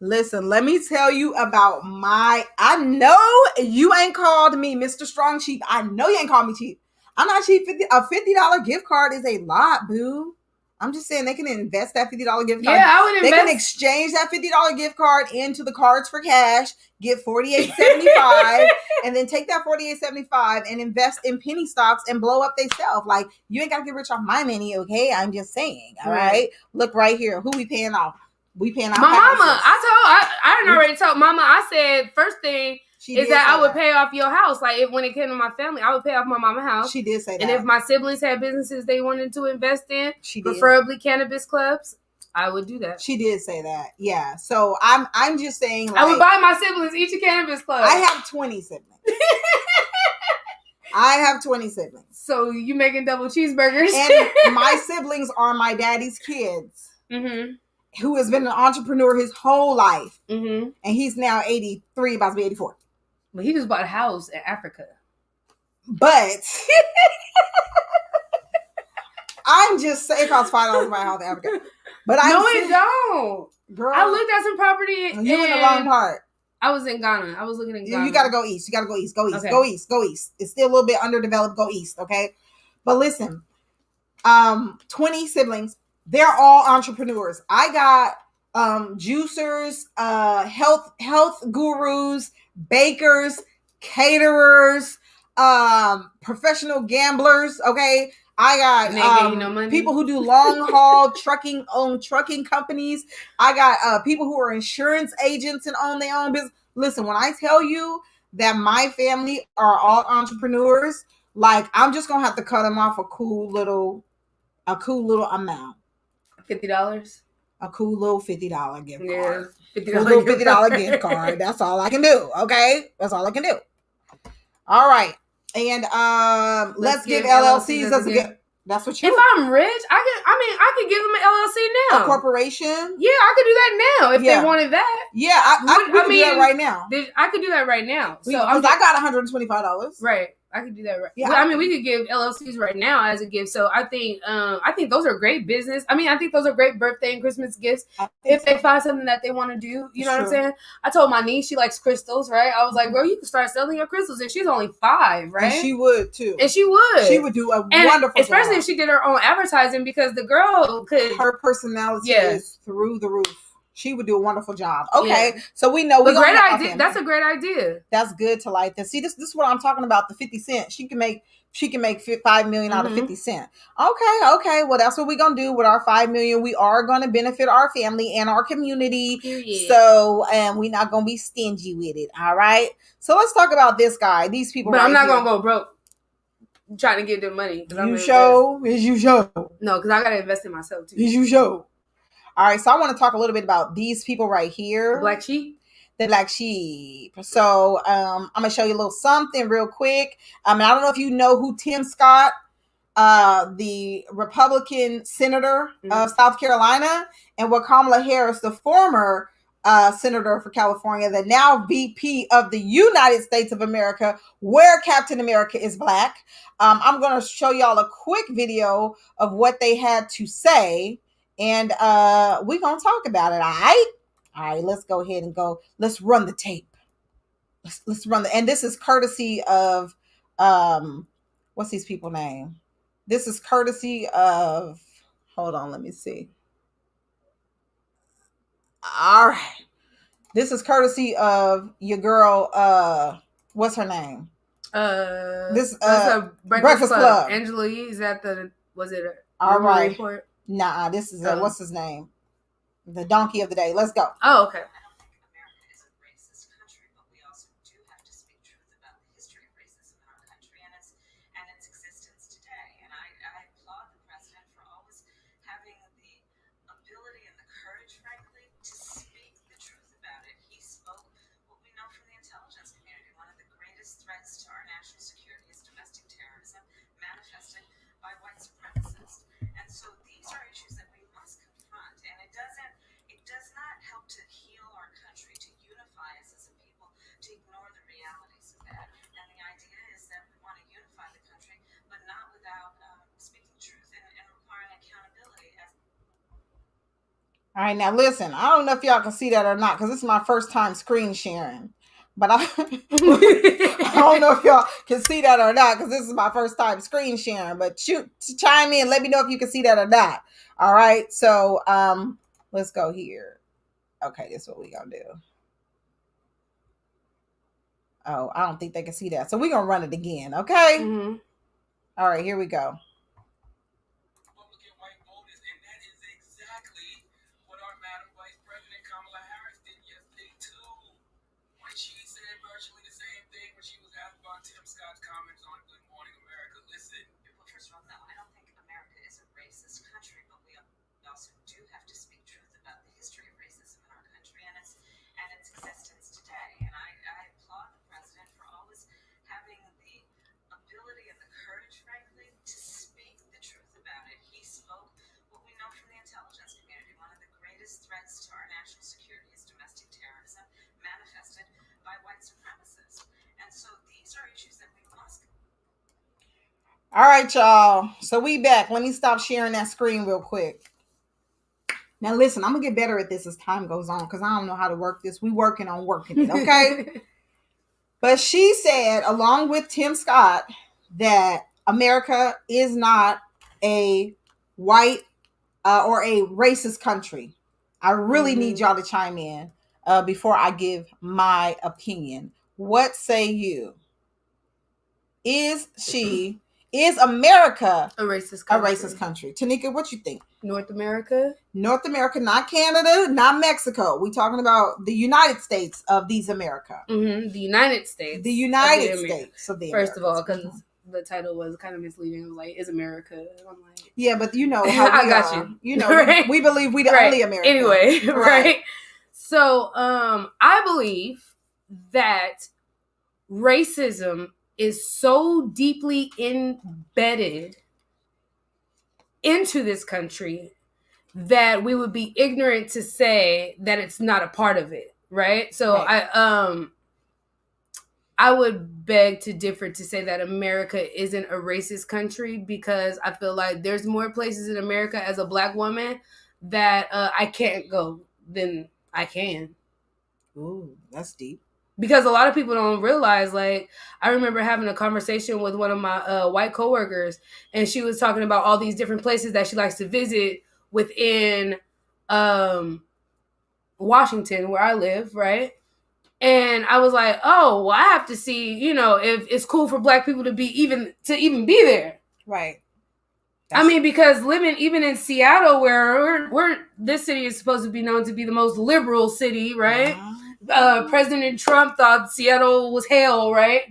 Listen, let me tell you about I know you ain't called me Mr. Strong Cheap. I know you ain't called me cheap. I'm not cheap. A $50 gift card is a lot, boo. I'm just saying they can invest that $50 gift card. Yeah, I would invest. They can exchange that $50 gift card into the cards for cash, get $48.75, and then take that $48.75 and invest in penny stocks and blow up themselves. Like, you ain't got to get rich off my money, okay? I'm just saying, all right? Look right here. Who we paying off? We paying off my houses. mama. I didn't already told mama. I said first thing is that I would pay off your house. Like when it came to my family, I would pay off my mama's house. She did say that. And if my siblings had businesses they wanted to invest in, she preferably cannabis clubs, I would do that. She did say that. Yeah. So I'm just saying, like, I would buy my siblings each a cannabis club. I have 20 siblings. I have 20 siblings. So you making double cheeseburgers? And my siblings are my daddy's kids. Mm-hmm. Who has been an entrepreneur his whole life. Mm-hmm. And he's now 83, about to be 84. But he just bought a house in Africa. But I'm just saying it costs $5 to buy a house in Africa. But it don't. Girl, I looked at some property. You in the wrong part. I was in Ghana. I was looking at Ghana. You gotta go east. Go east. Okay. Go east. It's still a little bit underdeveloped. Go east, okay? But listen, 20 siblings. They're all entrepreneurs. I got juicers, health gurus, bakers, caterers, professional gamblers. Okay, I got people who do long haul trucking, own trucking companies. I got people who are insurance agents and own their own business. Listen, when I tell you that my family are all entrepreneurs, like, I'm just gonna have to cut them off a cool little amount. $50? A cool little $50 gift card. $50 gift card. That's all I can do. Okay? That's all I can do. All right. And let's give LLCs as a gift. That's what you. If I'm rich, I could give them an LLC now. A corporation? Yeah, I could do that now if they wanted that. Yeah, I could do that right now. I could do that right now. So I got $125. Right. I could do that right. Yeah. Well, I mean, we could give LLCs right now as a gift. So I think those are great business. I mean, I think those are great birthday and Christmas gifts if they find something that they want to do. You know what I'm saying? I told my niece she likes crystals, right? I was like, bro, you can start selling your crystals, and she's only 5, right? And she would too. And she would. She would do a wonderful especially job. if she did her own advertising, because the girl could. Her personality is through the roof. She would do a wonderful job. Okay, so we know. Great idea. That's a great idea. That's good to like that. See, this is what I'm talking about. The 50 cents. She can make $5 million out of 50 cents. Okay. Well, that's what we're gonna do with our $5 million. We are gonna benefit our family and our community. Period. So, we're not gonna be stingy with it. All right. So let's talk about this guy. These people. But I'm not gonna go broke trying to get them money. You show. No, because I gotta invest in myself too. You show. All right, so I want to talk a little bit about these people right here. The black sheep. So I'm going to show you a little something real quick. I don't know if you know who Tim Scott, the Republican senator of South Carolina, and what Kamala Harris, the former senator for California, the now VP of the United States of America, where Captain America is black. I'm going to show y'all a quick video of what they had to say. And we're going to talk about it, all right, let's go ahead and go. Let's run the tape. Let's run and this is courtesy of, what's these people's name? This is courtesy of, hold on, let me see. All right. This is courtesy of your girl, what's her name? This a Breakfast Club. Angela Yee, is that was it all right. Report? Nah, this is what's his name? The donkey of the day. Let's go. Oh, okay. America is a racist country, but we also do have to speak truth about the history of racism in our country and its existence today. And I applaud the president for always having the ability and the courage, frankly, to speak the truth about it. He spoke what we know from the intelligence community. One of the greatest threats to our national security is domestic terrorism manifested by white supremacists. And so these are issues that we must confront. And it does not help to heal our country, to unify us as a people, to ignore the realities of that. And the idea is that we want to unify the country, but not without speaking truth and requiring accountability. All right, now listen, I don't know if y'all can see that or not, because this is my first time screen sharing. But I don't know if y'all can see that or not, because this is my first time screen sharing. But shoot, chime in. Let me know if you can see that or not. All right. So let's go here. Okay, this is what we're gonna do. Oh, I don't think they can see that. So we're gonna run it again. Okay. Mm-hmm. All right, here we go. Republican white voters, and that is exactly what our Madam Vice President Kamala Harris did yesterday too. When she said virtually the same thing when she was asked about Tim Scott's comments on Good Morning America. Listen. Well, first of all, no, I don't think America is a racist country, but we also do have to speak truth about the history of racism in our country and its existence today. And I applaud the president for always having the ability and the courage, frankly, to speak the truth about it. He spoke what we know from the intelligence community. One of the greatest threats to our national security is domestic terrorism, manifested by white supremacists. And so these are issues that we must. All right, y'all. So we back. Let me stop sharing that screen real quick. Now listen, I'm gonna get better at this as time goes on, because I don't know how to work this. We working on working it, okay? But she said, along with Tim Scott, that America is not a white or a racist country. I really need y'all to chime in before I give my opinion. What say you? Is America A racist a country. racist country? Tanika, what you think? North America? North America, not Canada, not Mexico. We talking about the United States of these America. Mm-hmm. The United States. The United States of the First of all, Americas. because the title was kind of misleading. It was like, is America? And I'm like, yeah, but you know how I we got are. you. You know, Right. we believe we the Right. only America. Anyway, right? So, I believe that racism is so deeply embedded into this country that we would be ignorant to say that it's not a part of it, right? So Right. I would beg to differ to say that America isn't a racist country, because I feel like there's more places in America as a Black woman that I can't go than I can. Ooh, that's deep. Because a lot of people don't realize, like, I remember having a conversation with one of my white coworkers, and she was talking about all these different places that she likes to visit within Washington, where I live, right? And I was like, oh, well, I have to see, you know, if it's cool for Black people to even be there. Right. I mean, because living even in Seattle, where this city is supposed to be known to be the most liberal city, right? President Trump thought Seattle was hell, right?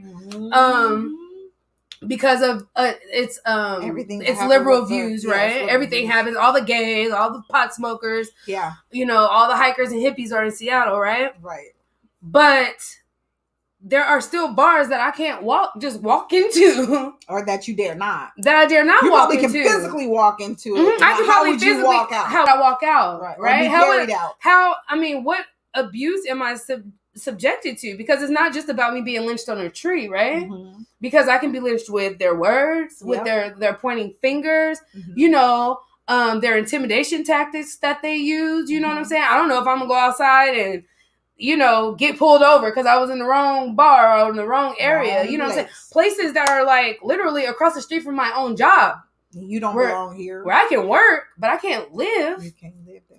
Because of its liberal views, right? Everything happens. All the gays, all the pot smokers, you know, all the hikers and hippies are in Seattle, right? Right. But there are still bars that I can't walk into, or that you dare not. That I dare not walk into. You probably can physically walk into it. Mm-hmm. I can how probably would you walk out? How would I walk out? Right? How I mean, what abuse am I subjected to? Because it's not just about me being lynched on a tree, right? Mm-hmm. Because I can be lynched with their words, with their pointing fingers, you know, their intimidation tactics that they use. You know what I'm saying? I don't know if I'm gonna go outside and, you know, get pulled over because I was in the wrong bar or in the wrong area. You know what I'm saying? Places that are like literally across the street from my own job. You don't belong here. Where I can work, but I can't live. You can't live there.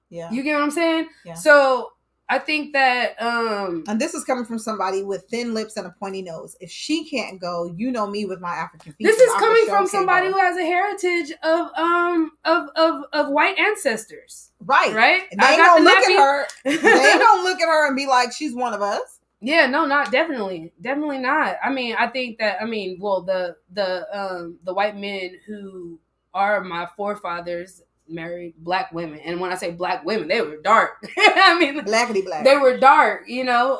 Yeah. You get what I'm saying? Yeah. So I think that and this is coming from somebody with thin lips and a pointy nose. If she can't go, you know me with my African features. This is coming from somebody who has a heritage of white ancestors. Right. They don't look at her. They don't look at her and be like, she's one of us. Yeah, no, not definitely not. I mean, I think that well, the white men who are my forefathers married Black women, and when I say Black women, they were dark. I mean, blackity black. They were dark, you know.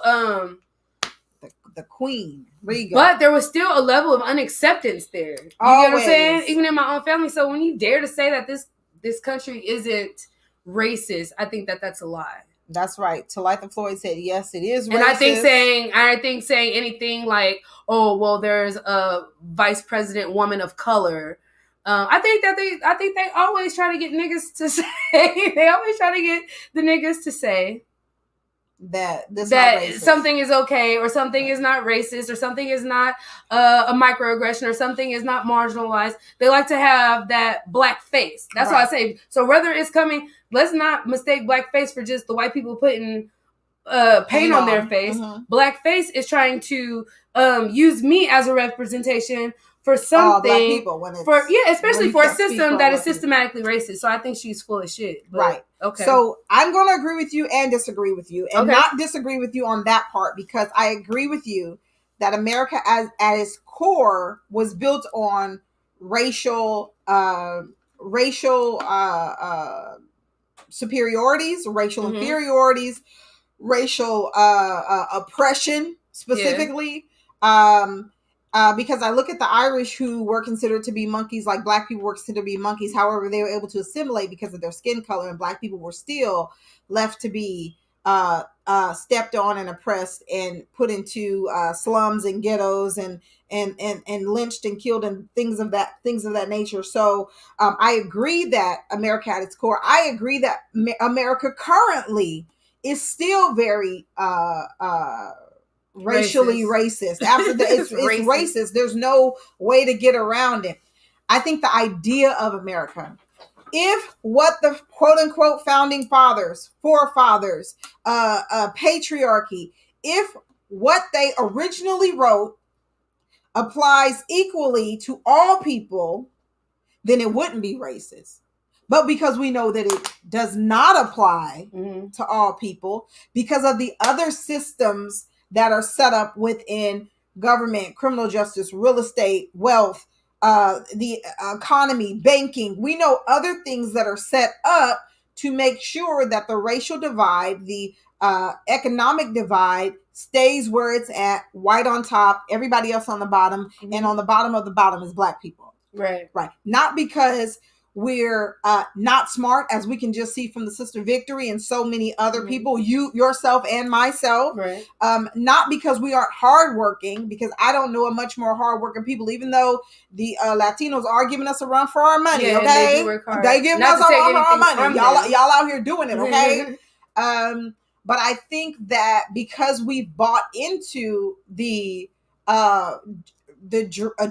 The queen, regal. But there was still a level of unacceptance there. You get what I'm saying? Even in my own family. So when you dare to say that this country isn't racist, I think that that's a lie. That's right. Talitha Floyd said, yes, it is racist. And I think saying anything like, oh, well, there's a vice president woman of color. I think they always try to get niggas to say. They always try to get the niggas to say that this that not racist. something is okay, or something is not racist, or something is not a microaggression, or something is not marginalized. They like to have that black face. That's why I say, so whether it's coming, let's not mistake black face for just the white people putting paint on their face. Black face is trying to use me as a representation for something, black people, when it's, especially for a system that is systematically racist. So I think she's full of shit. But, right. Okay. So I'm going to agree with you and disagree with you, and not disagree with you on that part, because I agree with you that America, at its core, was built on racial superiorities, racial inferiorities, racial oppression specifically. Because I look at the Irish, who were considered to be monkeys, like black people were considered to be monkeys. However, they were able to assimilate because of their skin color, and black people were still left to be stepped on and oppressed and put into slums and ghettos and lynched and killed and things of that nature. So I agree that America at its core. I agree that America currently is still very racially racist. After that, it's racist. There's no way to get around it. I think the idea of America, if what the quote unquote founding fathers, forefathers, patriarchy, if what they originally wrote applies equally to all people, then it wouldn't be racist. But because we know that it does not apply to all people, because of the other systems that are set up within government, criminal justice, real estate, wealth, the economy, banking, we know other things that are set up to make sure that the racial divide, the economic divide stays where it's at, white on top, everybody else on the bottom, and on the bottom of the bottom is black people. Right. Not because we're not smart, as we can just see from the Sister Victory and so many other people, you, yourself, and myself. Right. Not because we aren't hardworking, because I don't know a much more hardworking people, even though the Latinos are giving us a run for our money. Yeah, okay, they do work hard. They giving us a run for our money. Y'all out here doing it. Okay. But I think that because we bought into the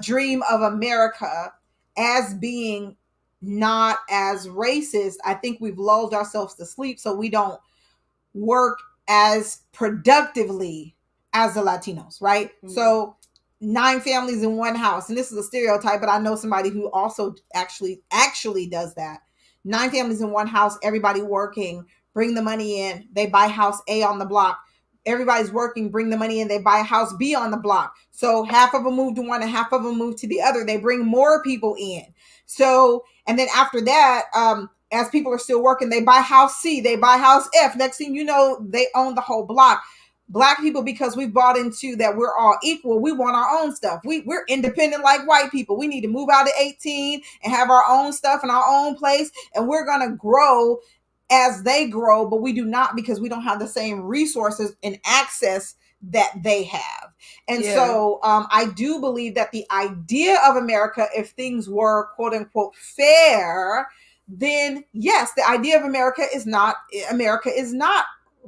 dream of America as being not as racist, I think we've lulled ourselves to sleep, so we don't work as productively as the Latinos, right? So 9 families in one house, and this is a stereotype, but I know somebody who also actually does that. 9 families in one house, everybody working, bring the money in, they buy house A on the block. Everybody's working, bring the money in, they buy house B on the block. So half of them move to one and half of them move to the other. They bring more people in. So, and then after that, as people are still working, they buy house C, they buy house F. Next thing you know, they own the whole block. Black people, because we've bought into that we're all equal, we want our own stuff. We're independent like white people. We need to move out at 18 and have our own stuff in our own place, and we're going to grow as they grow, but we do not, because we don't have the same resources and access that they have. And so I do believe that the idea of America, if things were quote unquote fair, then yes, the idea of America is not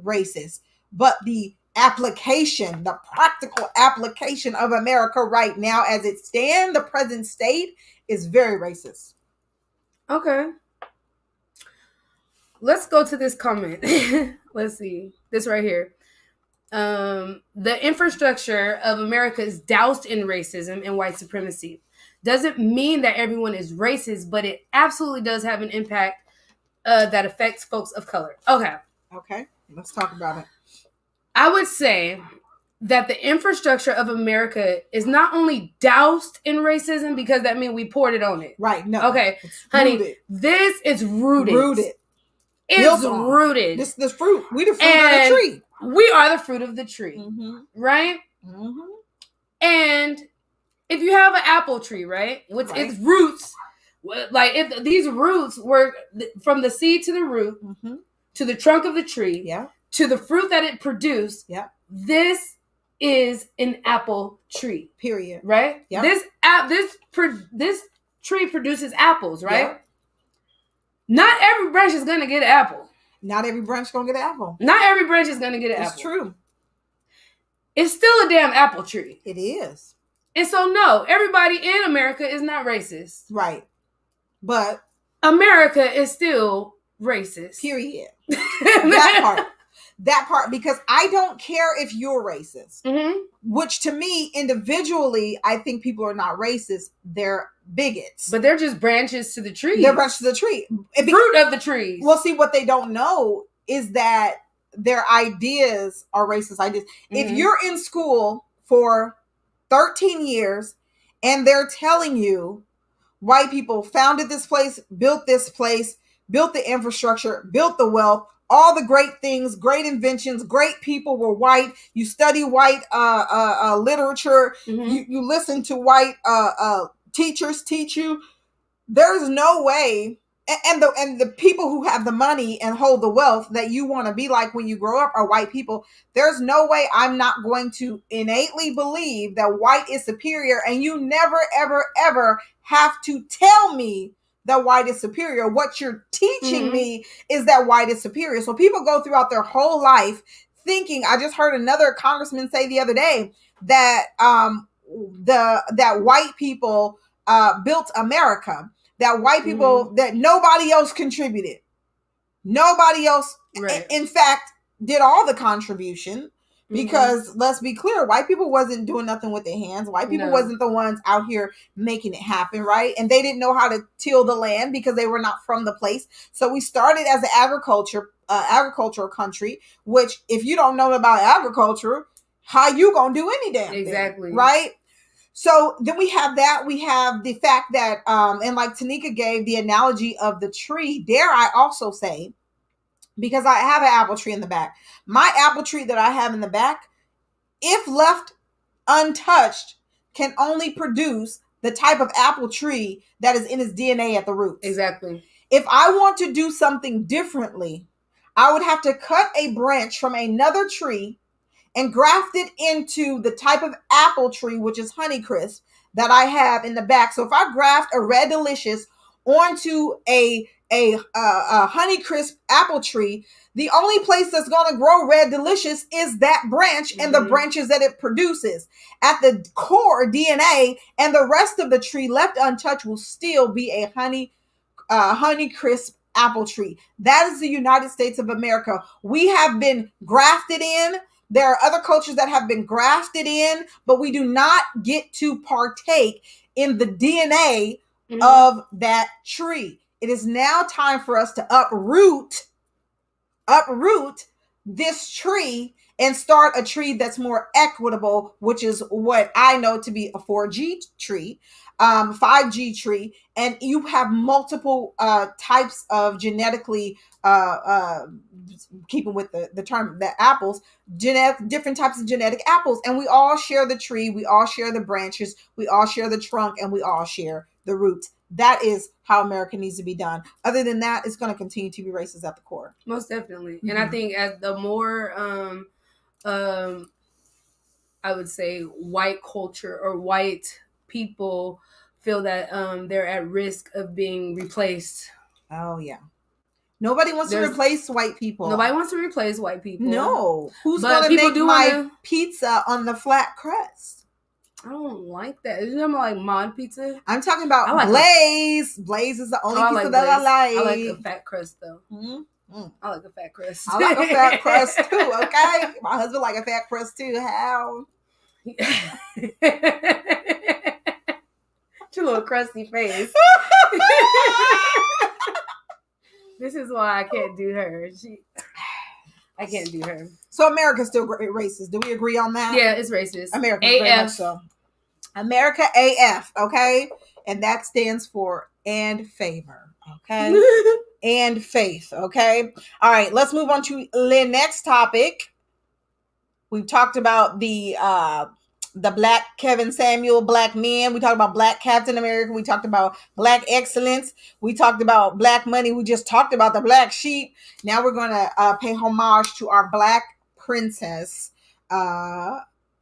racist, but the application, the practical application of America right now as it stands, the present state, is very racist. Okay. Let's go to this comment. Let's see. This right here. The infrastructure of America is doused in racism and white supremacy. Doesn't mean that everyone is racist, but it absolutely does have an impact that affects folks of color. Okay. Let's talk about it. I would say that the infrastructure of America is not only doused in racism, because that means we poured it on it. Right. No. Okay. Honey, this is rooted. It's rooted. This fruit. We the fruit of the tree. We are the fruit of the tree. Right? And if you have an apple tree, right? With its roots, like these roots were from the seed to the root, to the trunk of the tree, to the fruit that it produced. This is an apple tree. Period. Right? This tree produces apples, right? Not every branch is gonna get an apple. Not every branch gonna get an apple. Not every branch is gonna get an It's apple. true. It's still a damn apple tree. It is. And so no, everybody in America is not racist. Right. But America is still racist. period. That part, because I don't care if you're racist. Mm-hmm. Which to me, individually, I think people are not racist. They're bigots. But they're just branches to the tree. They're branches to the tree. Fruit of the trees. Well, see, what they don't know is that their ideas are racist ideas. Mm-hmm. If you're in school for 13 years and they're telling you white people founded this place, built the infrastructure, built the wealth, all the great things, great inventions, great people were white. You study white literature. Mm-hmm. You listen to white teachers teach you. There's no way, and the people who have the money and hold the wealth that you want to be like when you grow up are white people. There's no way I'm not going to innately believe that white is superior, and you never, ever, ever have to tell me that white is superior. What you're teaching me is that white is superior. So people go throughout their whole life thinking. I just heard another congressman say the other day that that white people built America. That white people, that nobody else contributed. Nobody else, in fact, did all the contribution. Because let's be clear, white people wasn't doing nothing with their hands. White people wasn't the ones out here making it happen, right? And they didn't know how to till the land because they were not from the place. So we started as an agricultural country, which if you don't know about agriculture, how you gonna do any damn thing, right? So then we have that. We have the fact that, and like Teneika gave the analogy of the tree, dare I also say, because I have an apple tree in the back. My apple tree that I have in the back, if left untouched, can only produce the type of apple tree that is in its DNA at the roots. Exactly. If I want to do something differently, I would have to cut a branch from another tree and graft it into the type of apple tree, which is Honeycrisp, that I have in the back. So if I graft a Red Delicious onto a Honeycrisp apple tree, the only place that's going to grow Red Delicious is that branch and the branches that it produces. At the core DNA, and the rest of the tree left untouched will still be a Honeycrisp apple tree. That is the United States of America. We have been grafted in. There are other cultures that have been grafted in, but we do not get to partake in the DNA of that tree. It is now time for us to uproot this tree and start a tree that's more equitable, which is what I know to be a 4G tree, 5G tree. And you have multiple types of genetically, keeping with the term, the apples, different types of genetic apples. And we all share the tree, we all share the branches, we all share the trunk, and we all share the roots. That is how America needs to be done. Other than that, it's going to continue to be racist at the core. Most definitely. And I think as the more, I would say white culture or white people feel that they're at risk of being replaced. Oh, yeah. Nobody wants to replace white people. Nobody wants to replace white people. No. Who's going to make my pizza on the flat crust? I don't like that. Is you talking about like mod pizza? I'm talking about Blaze. Blaze is the only pizza that I like. I like a fat crust though. I like a fat crust. I like a fat crust too. Okay, my husband like a fat crust too. How? Your little crusty face. This is why I can't do her. I can't do her. So America's still racist. Do we agree on that? Yeah, it's racist. America very much so. America AF, okay? And that stands for and favor, okay? And faith, okay? All right, let's move on to the next topic. We've talked about the Black Kevin Samuel, Black men. We talked about Black Captain America. We talked about Black excellence. We talked about Black money. We just talked about the Black sheep. Now we're going to pay homage to our Black princess.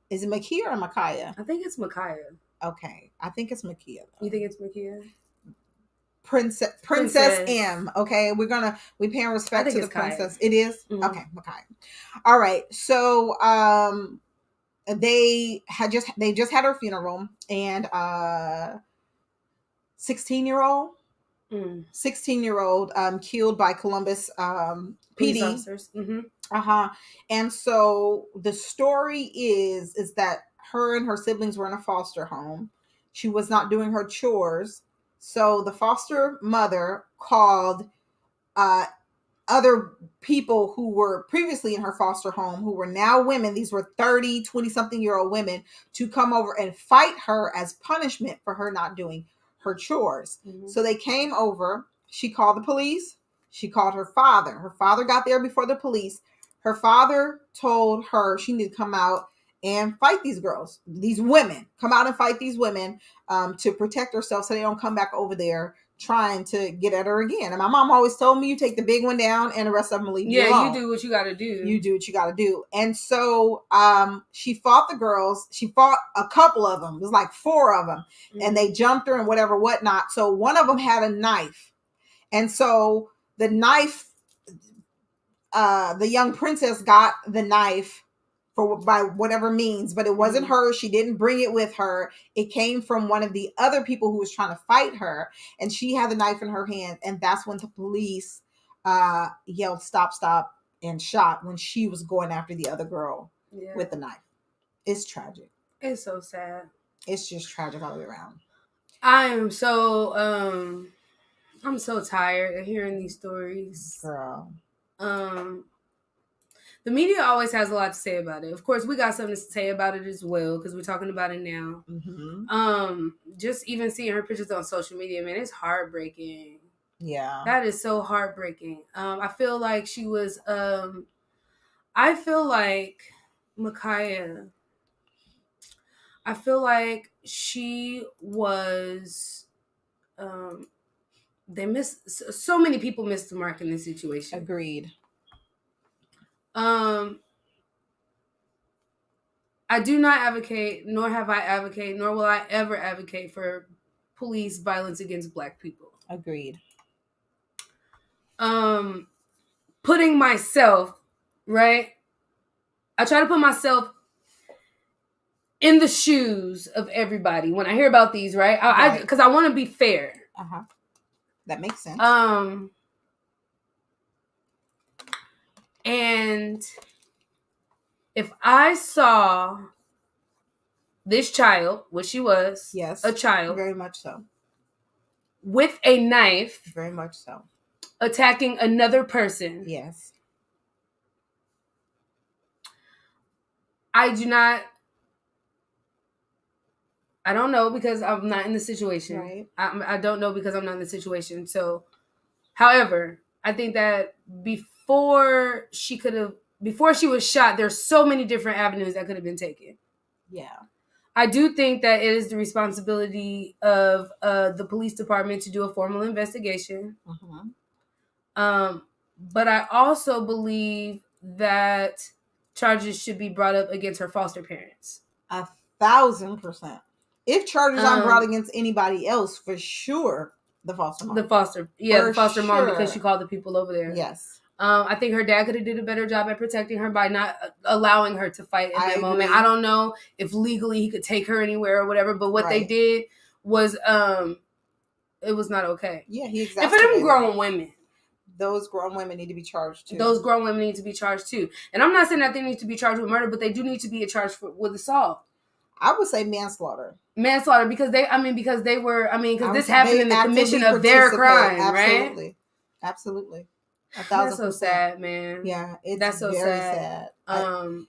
Is it Makia or Micaiah? I think it's Micaiah. Okay. I think it's Makia. You think it's Makia? Princess M. Okay, we paying respect to the princess. Kai. It is okay, Makai. All right, so they just had her funeral, and 16-year-old 16-year-old killed by Columbus Police PD officers. And so the story is that her and her siblings were in a foster home. She was not doing her chores, so the foster mother called other people who were previously in her foster home, who were now women. These were 30, 20-something year old women, to come over and fight her as punishment for her not doing her chores. So they came over. She called the police. She called her father. Her father got there before the police. Her father told her she needed to come out and fight these girls, these women. Come out and fight these women to protect herself so they don't come back over there trying to get at her again. And my mom always told me, you take the big one down and the rest of them will leave you alone. You do what you got to do. You do what you got to do. And so she fought the girls. She fought a couple of them. It was like 4 of them. And they jumped her and whatnot. So one of them had a knife. And so the knife, the young princess got the knife by whatever means, but it wasn't her. She didn't bring it with her. It came from one of the other people who was trying to fight her, and she had the knife in her hand. And that's when the police yelled, "Stop, stop," and shot when she was going after the other girl with the knife. It's tragic. It's so sad. It's just tragic all the way around. I'm so tired of hearing these stories. Girl. The media always has a lot to say about it. Of course, we got something to say about it as well, because we're talking about it now. Just even seeing her pictures on social media, man, it's heartbreaking. Yeah. That is so heartbreaking. I feel like she was, Micaiah, I feel like she was, so many people missed the mark in this situation. Agreed. I do not advocate, nor have I advocated, nor will I ever advocate for police violence against Black people. Agreed. Putting myself, right? I try to put myself in the shoes of everybody when I hear about these, right? Because I want to be fair. That makes sense. And if I saw this child, what she was, a child, very much so, with a knife, very much so, attacking another person, yes, I don't know, because I'm not in the situation. Right. I don't know because I'm not in the situation. So, however, I think that before she was shot, there's so many different avenues that could have been taken. Yeah. I do think that it is the responsibility of the police department to do a formal investigation. But I also believe that charges should be brought up against her foster parents. 1,000%. If charges aren't brought against anybody else, for sure, the foster mom. The foster mom, because she called the people over there. Yes. I think her dad could have did a better job at protecting her by not allowing her to fight in that moment. I don't know if legally he could take her anywhere or whatever, but what they did was, it was not okay. Yeah, he exactly. And for them grown women, those grown women need to be charged too. Those grown women need to be charged too. And I'm not saying that they need to be charged with murder, but they do need to be charged with assault. I would say manslaughter. Because this happened in the commission of their crime, absolutely. Right? Absolutely. 1,000%. That's so sad, man. Yeah, that's so very sad. And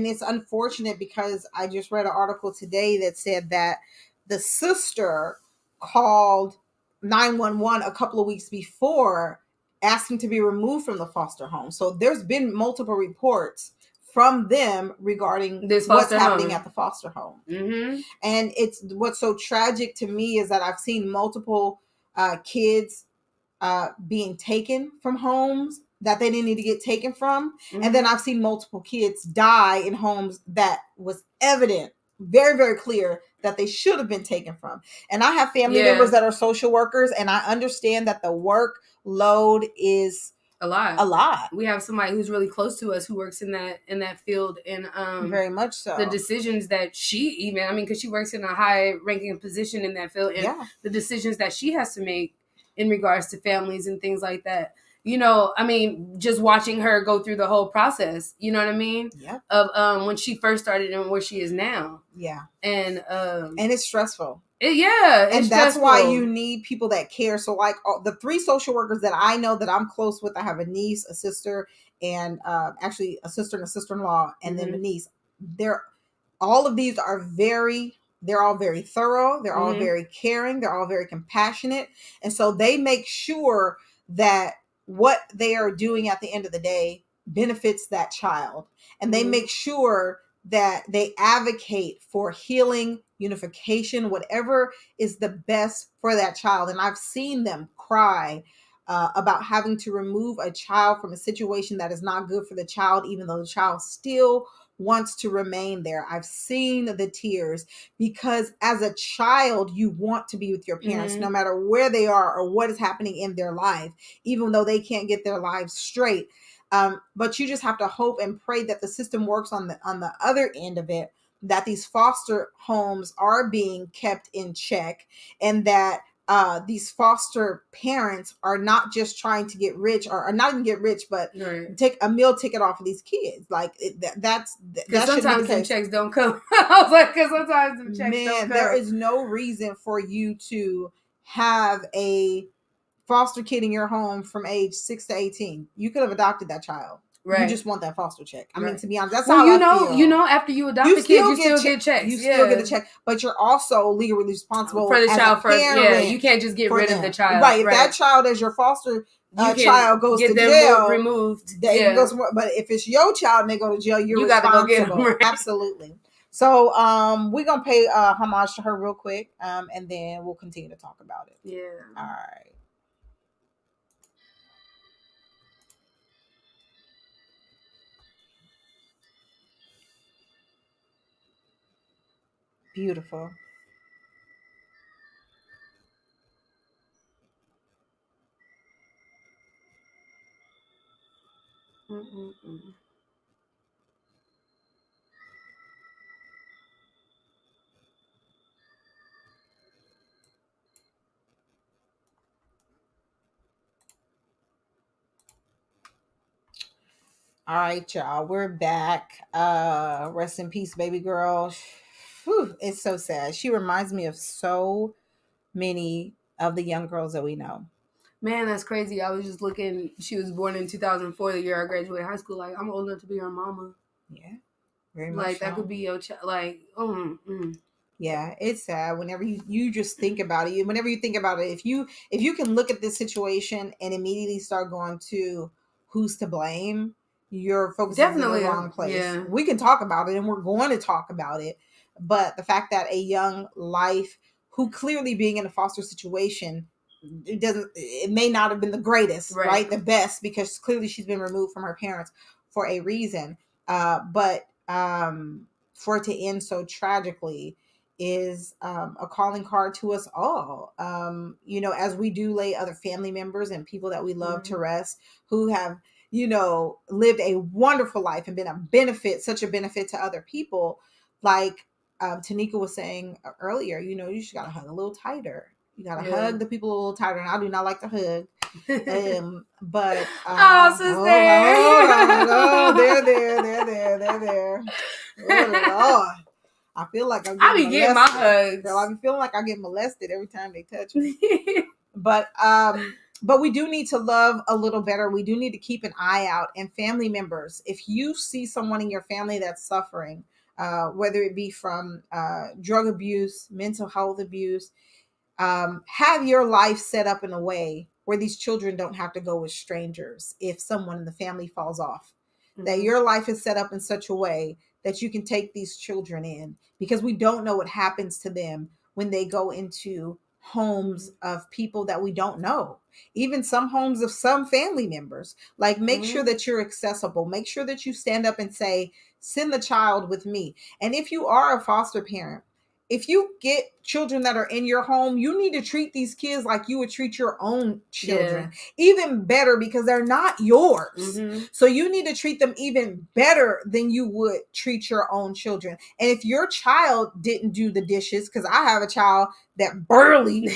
it's unfortunate because I just read an article today that said that the sister called 911 a couple of weeks before asking to be removed from the foster home. So there's been multiple reports from them regarding what's happening at the foster home. And what's so tragic to me is that I've seen multiple kids being taken from homes that they didn't need to get taken from. And then I've seen multiple kids die in homes that was evident very, very clear that they should have been taken from. And I have family members that are social workers, and I understand that the workload is a lot. a lot. We have somebody who's really close to us who works in that field, and very much so. The decisions that she because she works in a high ranking position in that field, and the decisions that she has to make in regards to families and things like that. Just watching her go through the whole process, you know what I mean? Yeah. Of when she first started and where she is now. Yeah. And it's stressful. It's that's stressful. why you need people that care. So like the 3 social workers that I know that I'm close with, I have a niece, a sister, and actually a sister and a sister-in-law, and then a niece. All of these are they're all very thorough. They're all very caring. They're all very compassionate. And so they make sure that what they are doing at the end of the day benefits that child. And they make sure that they advocate for healing, unification, whatever is the best for that child. And I've seen them cry about having to remove a child from a situation that is not good for the child, even though the child still wants to remain there. I've seen the tears, because as a child, you want to be with your parents, no matter where they are or what is happening in their life, even though they can't get their lives straight. But you just have to hope and pray that the system works on the other end of it, that these foster homes are being kept in check, and that these foster parents are not just trying to get rich, or not even get rich, but take a meal ticket off of these kids. Like that sometimes the checks don't come. I was like, because sometimes the checks don't come. There is no reason for you to have a foster kid in your home from age 6 to 18. You could have adopted that child. Right. You just want that foster check. I mean, to be honest, that's how I feel. After you adopt the kid, you still get checks. You still get a check, but you're also legally responsible for the child first. Yeah, you can't just get rid of the child. Right. If that child as your foster child goes to jail, removed. They go somewhere. But if it's your child and they go to jail, you responsible. Gotta go get them. Right. Absolutely. So we're gonna pay homage to her real quick, and then we'll continue to talk about it. Yeah. All right. Beautiful. All right, y'all. We're back. Rest in peace, baby girl. Whew, it's so sad. She reminds me of so many of the young girls that we know. Man, that's crazy. I was just looking. She was born in 2004, the year I graduated high school. Like, I'm old enough to be her mama. Yeah, very much. Like, that could be your child. Like, Yeah, it's sad. Whenever you just think about it, whenever you think about it, if you can look at this situation and immediately start going to who's to blame, you're focusing in the wrong place. Yeah. We can talk about it, and we're going to talk about it. But the fact that a young life, who clearly being in a foster situation, it may not have been the greatest, right? The best, because clearly she's been removed from her parents for a reason. But for it to end so tragically is a calling card to us all. As we do lay other family members and people that we love to rest, who have lived a wonderful life and been such a benefit to other people. Like Teneika was saying earlier, you just gotta hug a little tighter. You gotta hug the people a little tighter. And I do not like to hug. But sister. There. Oh Lord. I feel like I be getting my hugs. Girl, I be feeling like I get molested every time they touch me. But we do need to love a little better. We do need to keep an eye out. And family members, if you see someone in your family that's suffering, whether it be from drug abuse, mental health abuse, have your life set up in a way where these children don't have to go with strangers if someone in the family falls off. That your life is set up in such a way that you can take these children in, because we don't know what happens to them when they go into homes of people that we don't know, even some homes of some family members. Like, make sure that you're accessible. Make sure that you stand up and say, send the child with me. And if you are a foster parent, if you get children that are in your home, you need to treat these kids like you would treat your own children. Even better, because they're not yours. So you need to treat them even better than you would treat your own children. And if your child didn't do the dishes, because I have a child that barely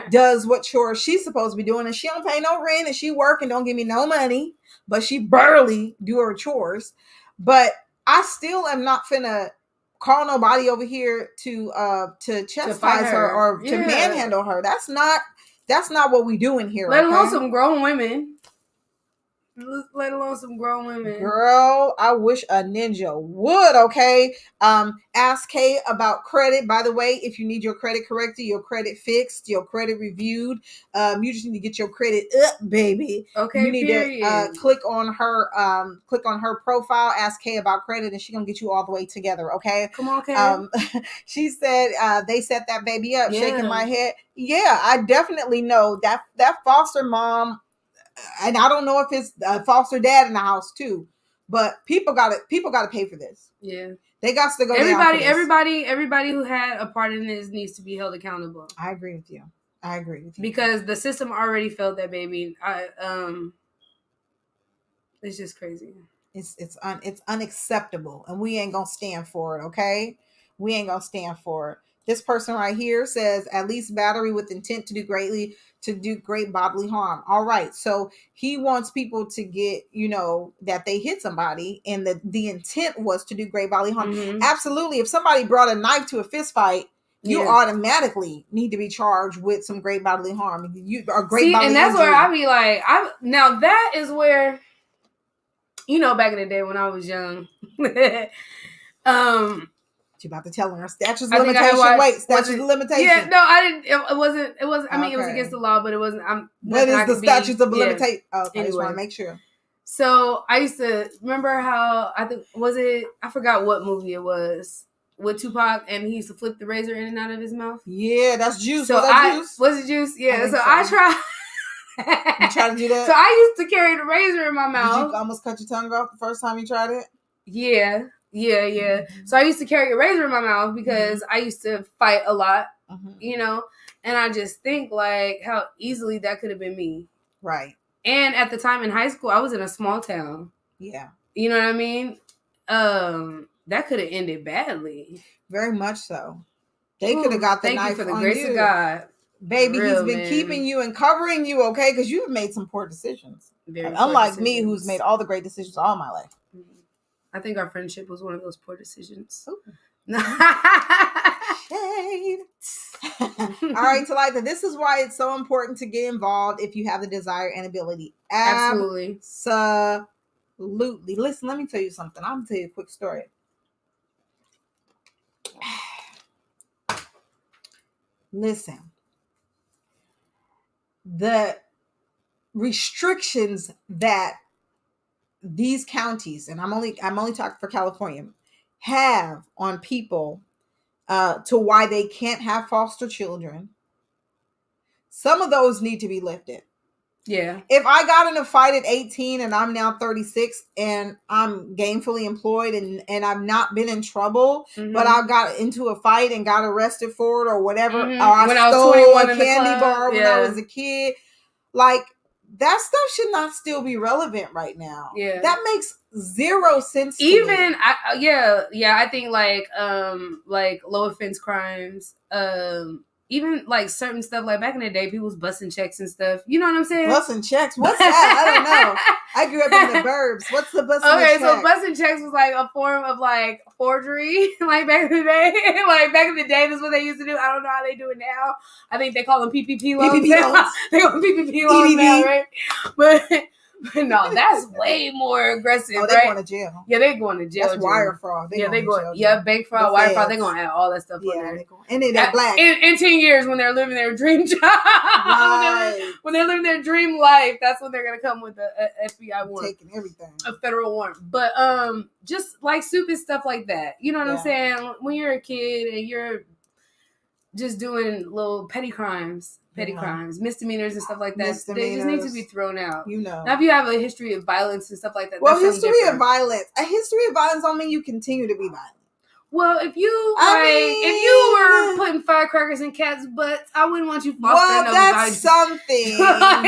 does what chores she's supposed to be doing, and she don't pay no rent, and she work and don't give me no money, but she barely do her chores. But I still am not finna call nobody over here to chastise her or to manhandle her. That's not what we doing here. Let alone some grown women. Girl, I wish a ninja would. Okay. Ask Kay about credit. By the way, if you need your credit corrected, your credit fixed, your credit reviewed, you just need to get your credit up, baby. Okay. You need to click on her profile, ask Kay about credit, and she's gonna get you all the way together. Okay. Come on, Kay. She said they set that baby up, shaking my head. Yeah, I definitely know that foster mom. And I don't know if it's a foster dad in the house too, but people got to pay for this. Yeah, they got to go. Everybody who had a part in this needs to be held accountable. I agree with you. Because the system already failed that baby. It's just crazy. It's unacceptable, and we ain't gonna stand for it. Okay, we ain't gonna stand for it. This person right here says at least battery with intent to do great bodily harm. All right. So he wants people to get, that they hit somebody and the intent was to do great bodily harm. Absolutely. If somebody brought a knife to a fist fight, you automatically need to be charged with some great bodily harm. Bodily and that's injury. Where I be like, now that is where, back in the day when I was young, you about to tell her statutes of limitation. Statutes of limitation. Yeah, no, I didn't. It wasn't. I mean, it was against the law, but it wasn't. What is the statutes of limitation? Oh, okay, anyway. I just want to make sure. So I used to remember how I forgot what movie it was with Tupac, and he used to flip the razor in and out of his mouth. Yeah, that's juice. So was it juice? Yeah. So I tried. You tried to do that? So I used to carry the razor in my mouth. Did you almost cut your tongue off the first time you tried it? Yeah. So I used to carry a razor in my mouth because I used to fight a lot, and I just think like how easily that could have been me. Right. And at the time in high school, I was in a small town. Yeah. You know what I mean? That could have ended badly. Very much so. They could have got the knife for the grace of God. Baby, he's been keeping you and covering you, okay? Because you've made some poor decisions. Unlike me, who's made all the great decisions all my life. I think our friendship was one of those poor decisions. Shade. All right, Teneika, this is why it's so important to get involved if you have the desire and ability. Absolutely. Listen, let me tell you something. I'm going to tell you a quick story. Listen. The restrictions that these counties, and I'm only talking for California, have on people to why they can't have foster children. Some of those need to be lifted. Yeah. If I got in a fight at 18 and I'm now 36 and I'm gainfully employed and I've not been in trouble, but I got into a fight and got arrested for it or whatever, or I stole a candy bar when I was a kid, like that stuff should not still be relevant right now. Yeah. That makes zero sense to me. I think like low offense crimes, even like certain stuff, like back in the day, people was busting checks and stuff. You know what I'm saying? Busting checks? What's that? I don't know. I grew up in the burbs. What's the busting check? So busting checks was like a form of like forgery, like back in the day. Like back in the day, that's what they used to do. I don't know how they do it now. I think they call them PPP loans. They call them PPP loans now, right? But no, that's way more aggressive, right? They're going to jail. Yeah, they're going to jail. That's wire fraud. They going. Yeah, bank fraud, wire fraud. They're going to add all that stuff on there. And then they're black. In 10 years, when they're living their dream job, right. when they're living their dream life, that's when they're going to come with a FBI warrant. Taking everything. A federal warrant. But just like stupid stuff like that. You know what I'm saying? When you're a kid and you're just doing little petty crimes, misdemeanors and stuff like that. They just need to be thrown out. Now, if you have a history of violence and stuff like that, well, that's a history of violence don't mean you continue to be violent. Well, if you were putting firecrackers in cats' butts, I wouldn't want you fostering them. Well, that's something. But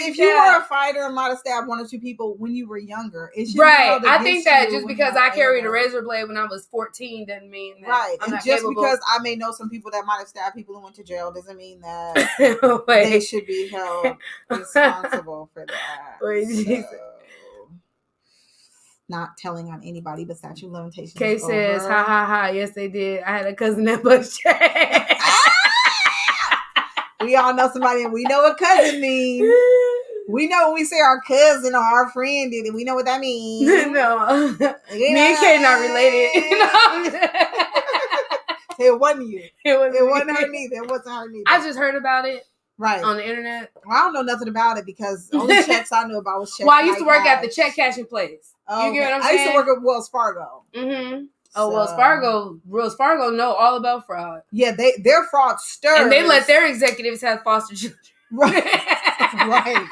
if you were a fighter and might have stabbed one or two people when you were younger, it should right. I think that just because I carried a razor blade when I was 14 doesn't mean that I'm not just capable. Because I may know some people that might have stabbed people and went to jail doesn't mean that they should be held responsible for that. Not telling on anybody, but statute of limitations. Kay says, ha ha ha. Yes, they did. I had a cousin that bust check. We all know somebody, and we know what cousin means. We know when we say our cousin or our friend did it, we know what that means. No. Me and Kay not related. It wasn't you. It wasn't her neither. It wasn't her neither. I just heard about it. Right. On the internet. Well, I don't know nothing about it because the only checks I knew about was checks. Well, I used to work at the check cashing place. Oh, you get what I'm saying? I used to work at Wells Fargo. Mm-hmm. Oh, Wells Fargo know all about fraud. Yeah, they're fraudsters. And they let their executives have foster children. Right. Right.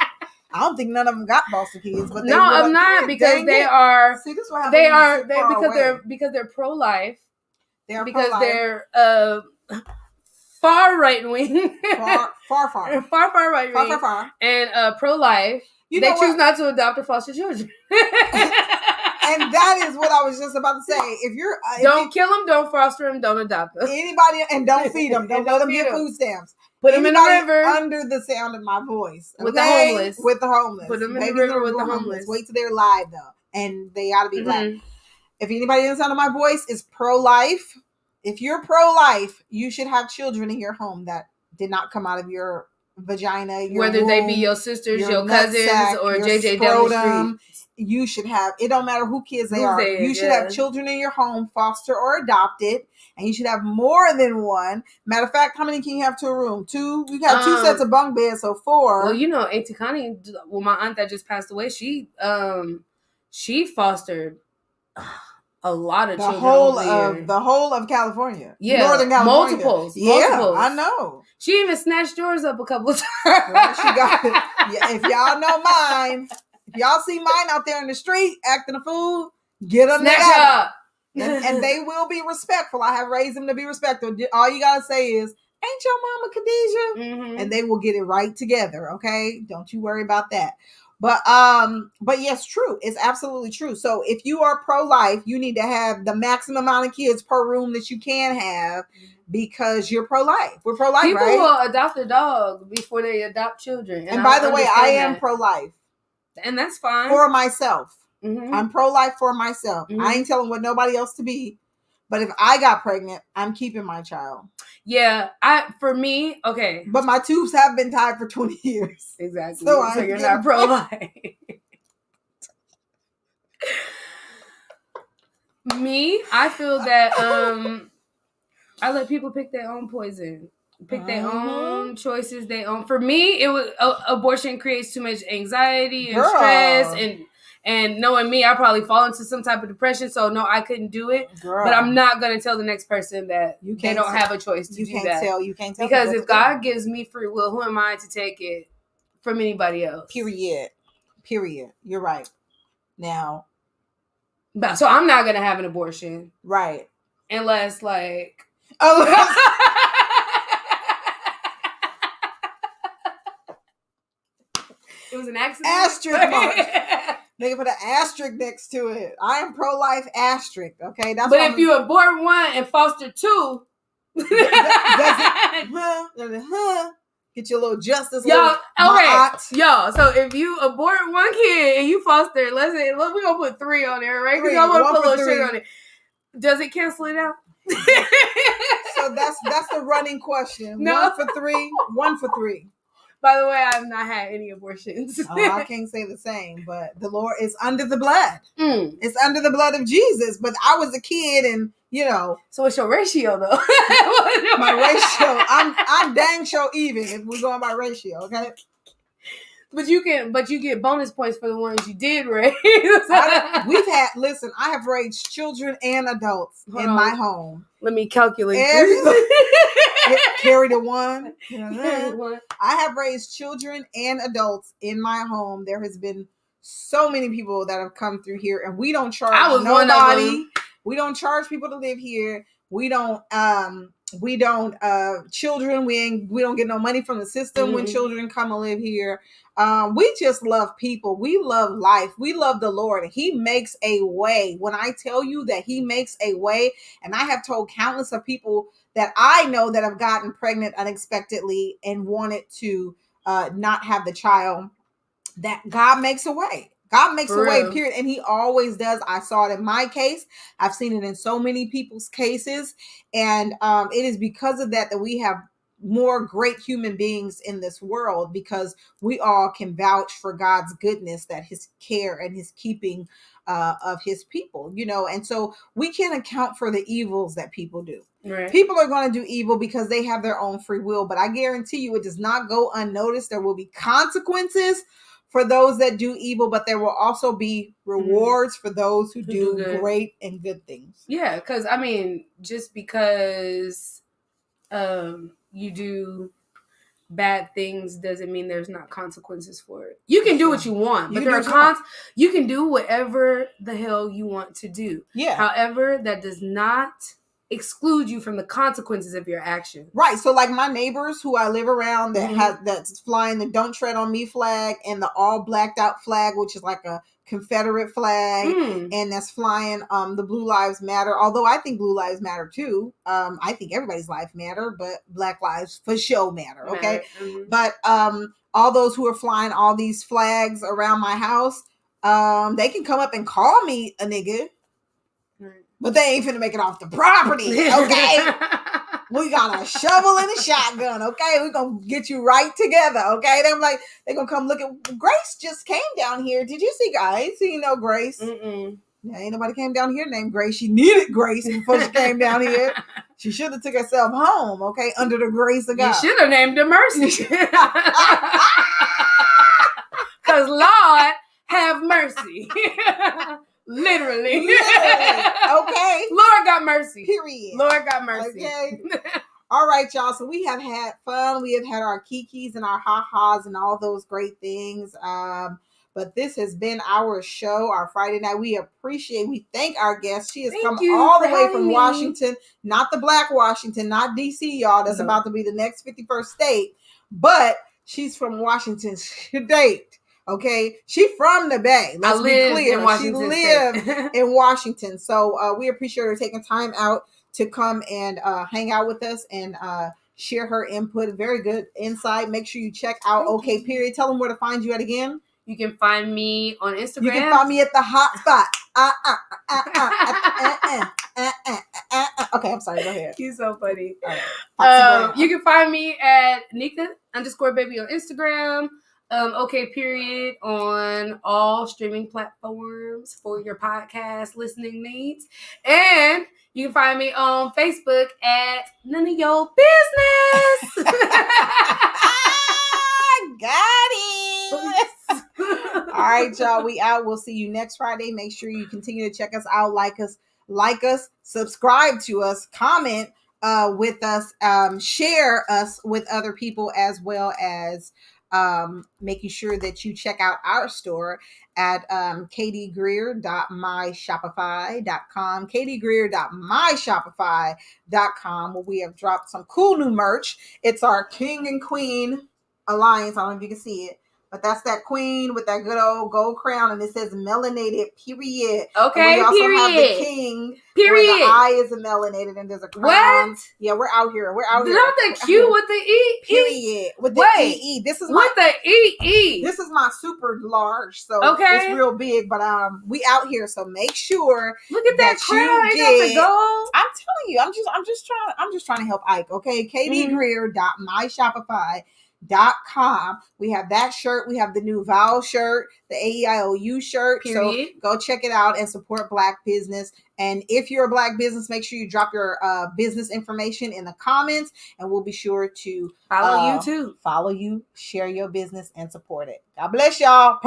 I don't think none of them got foster kids, but no, I'm not because they are. See, this is what happens. Because they're pro-life. They're because pro-life. they're far right wing, far right wing, and pro-life. They choose not to adopt or foster children. And that is what I was just about to say. If you're don't kill them, don't foster them, don't adopt them. Anybody, and don't feed them. Don't let them get food stamps. Put them in the river under the sound of my voice. With the homeless. With the homeless. Put them in the river with the homeless. Wait till they're live though, and they ought to be black. If anybody in the sound of my voice is pro-life, if you're pro-life, you should have children in your home that did not come out of your vagina, whether womb, they be your sisters, your cousins, sack, or your JJ down the street. You should have, it don't matter who kids they are. You should have children in your home, foster or adopted, and you should have more than one. Matter of fact, how many can you have to a room? 2? You have 2 sets of bunk beds, so 4. Well, you know, Auntie Connie, my aunt that just passed away, she fostered a lot of children. The whole of California. Yeah. Northern California. Multiples. I know. She even snatched yours up a couple of times. Well, she got it. Yeah, if y'all know mine, if y'all see mine out there in the street acting a fool, get them up. And they will be respectful. I have raised them to be respectful. All you gotta say is, ain't your mama Khadijah? Mm-hmm. And they will get it right together. Okay, don't you worry about that. But yes, true. It's absolutely true. So if you are pro-life, you need to have the maximum amount of kids per room that you can have because you're pro-life. We're pro-life, people right? will adopt a dog before they adopt children. And by the way, I am pro-life. And that's fine. For myself. Mm-hmm. I'm pro-life for myself. Mm-hmm. I ain't telling what nobody else to be. But if I got pregnant, I'm keeping my child. Yeah, for me, okay. But my tubes have been tied for 20 years. Exactly. So you're not pro-life. Me, I feel that I let people pick their own poison. Pick their own choices, for me, it was abortion creates too much anxiety and stress and knowing me, I probably fall into some type of depression. So no, I couldn't do it. Girl. But I'm not going to tell the next person that they don't have a choice to do that. You can't tell. Because if God gives me free will, who am I to take it from anybody else? Period. You're right. Now. So I'm not going to have an abortion. Right. Unless like. It was an accident. Asterisk mark. They can put an asterisk next to it. I am pro-life asterisk. Okay, that's. But if you abort one and foster 2, get your little justice. Y'all, y'all. So if you abort one kid and you foster, let's say we're gonna put 3 on there, right? Because y'all want to put a little sugar on it. Does it cancel it out? So that's the running question. No. 1 for 3. 1 for 3. By the way, I've not had any abortions. I can't say the same, but the Lord is under the blood. It's under the blood of Jesus. But I was a kid, and So what's your ratio, though? My ratio, I'm dang sure even if we're going by ratio. Okay. But you get bonus points for the ones you did raise. I have raised children and adults in my home. Let me calculate Carry the one. this. I have raised children and adults in my home. There has been so many people that have come through here, and we don't charge nobody. We don't charge people to live here. We don't children, we don't get no money from the system when children come and live here. We just love people. We love life. We love the Lord. He makes a way. When I tell you that he makes a way, and I have told countless of people that I know that have gotten pregnant unexpectedly and wanted to not have the child, that God makes a way. God makes a way, period. And he always does. I saw it in my case. I've seen it in so many people's cases. And it is because of that we have more great human beings in this world, because we all can vouch for God's goodness, that his care and his keeping of his people, and so we can't account for the evils that people do. Right. People are going to do evil because they have their own free will, but I guarantee you it does not go unnoticed. There will be consequences for those that do evil, but there will also be rewards for those who do great and good things. Yeah, because just because you do bad things doesn't mean there's not consequences for it. You can do what you want, but you can do whatever the hell you want to do. Yeah. However, that does not exclude you from the consequences of your action. Right. So like my neighbors who I live around that's flying the Don't Tread on Me flag and the all blacked out flag, which is like a Confederate flag, and that's flying the Blue Lives Matter. Although I think Blue Lives Matter too. I think everybody's life matter, but Black lives for sure matter. Okay. But all those who are flying all these flags around my house, they can come up and call me a nigga. But they ain't finna make it off the property, okay? We got a shovel and a shotgun, okay? We're gonna get you right together, okay? They're gonna come look at. Grace just came down here. Did you see, guys? See, Grace? Yeah, ain't nobody came down here named Grace. She needed Grace before she came down here. She should have took herself home, okay? Under the grace of God. You should have named her Mercy. Because Lord have mercy. Literally. Okay. Lord got mercy. Period. Lord got mercy. Okay. All right, y'all. So we have had fun. We have had our kikis and our ha-has and all those great things. But this has been our show, our Friday night. We thank our guest. She has come all the way from Washington, not the Black Washington, not DC, y'all. That's about to be the next 51st state. But she's from Washington State. Okay, she from the Bay. Let's be clear. She lived in Washington. So we appreciate her taking time out to come and hang out with us and share her input. Very good insight. Make sure you check out OK Period. Tell them where to find you at again. You can find me on Instagram. You can find me at the hot spot. Okay, I'm sorry. Go ahead. You're so funny. Right. You can find me at Nika_baby on Instagram. OK Period on all streaming platforms for your podcast listening needs. And you can find me on Facebook at None of Your Business. Got it. All right, y'all. We out. We'll see you next Friday. Make sure you continue to check us out. Like us, subscribe to us, comment with us, share us with other people, as well as making sure that you check out our store at KDGRIER.myshopify.com, KDGRIER.myshopify.com, where we have dropped some cool new merch. It's our King and Queen Alliance. I don't know if you can see it, but that's that queen with that good old gold crown, and it says melanated, period. Okay, and we also period. have the king, period. Where the eye is melanated, and there's a crown. What? Yeah, we're out here. Not the Q with the E. Period. With the EE. This is with the EE. This is my super large, so okay. It's real big. But we out here, so make sure. Look at that crown. Ain't that the gold? I'm telling you, I'm just trying to help Ike. Okay, KDGRIER.myshopify.com. unapologetically.com. We have that shirt. We have the new Vowel shirt, the AEIOU shirt. Period. So go check it out and support Black business. And if you're a Black business, make sure you drop your business information in the comments, and we'll be sure to Follow you too. Follow you, share your business, and support it. God bless y'all.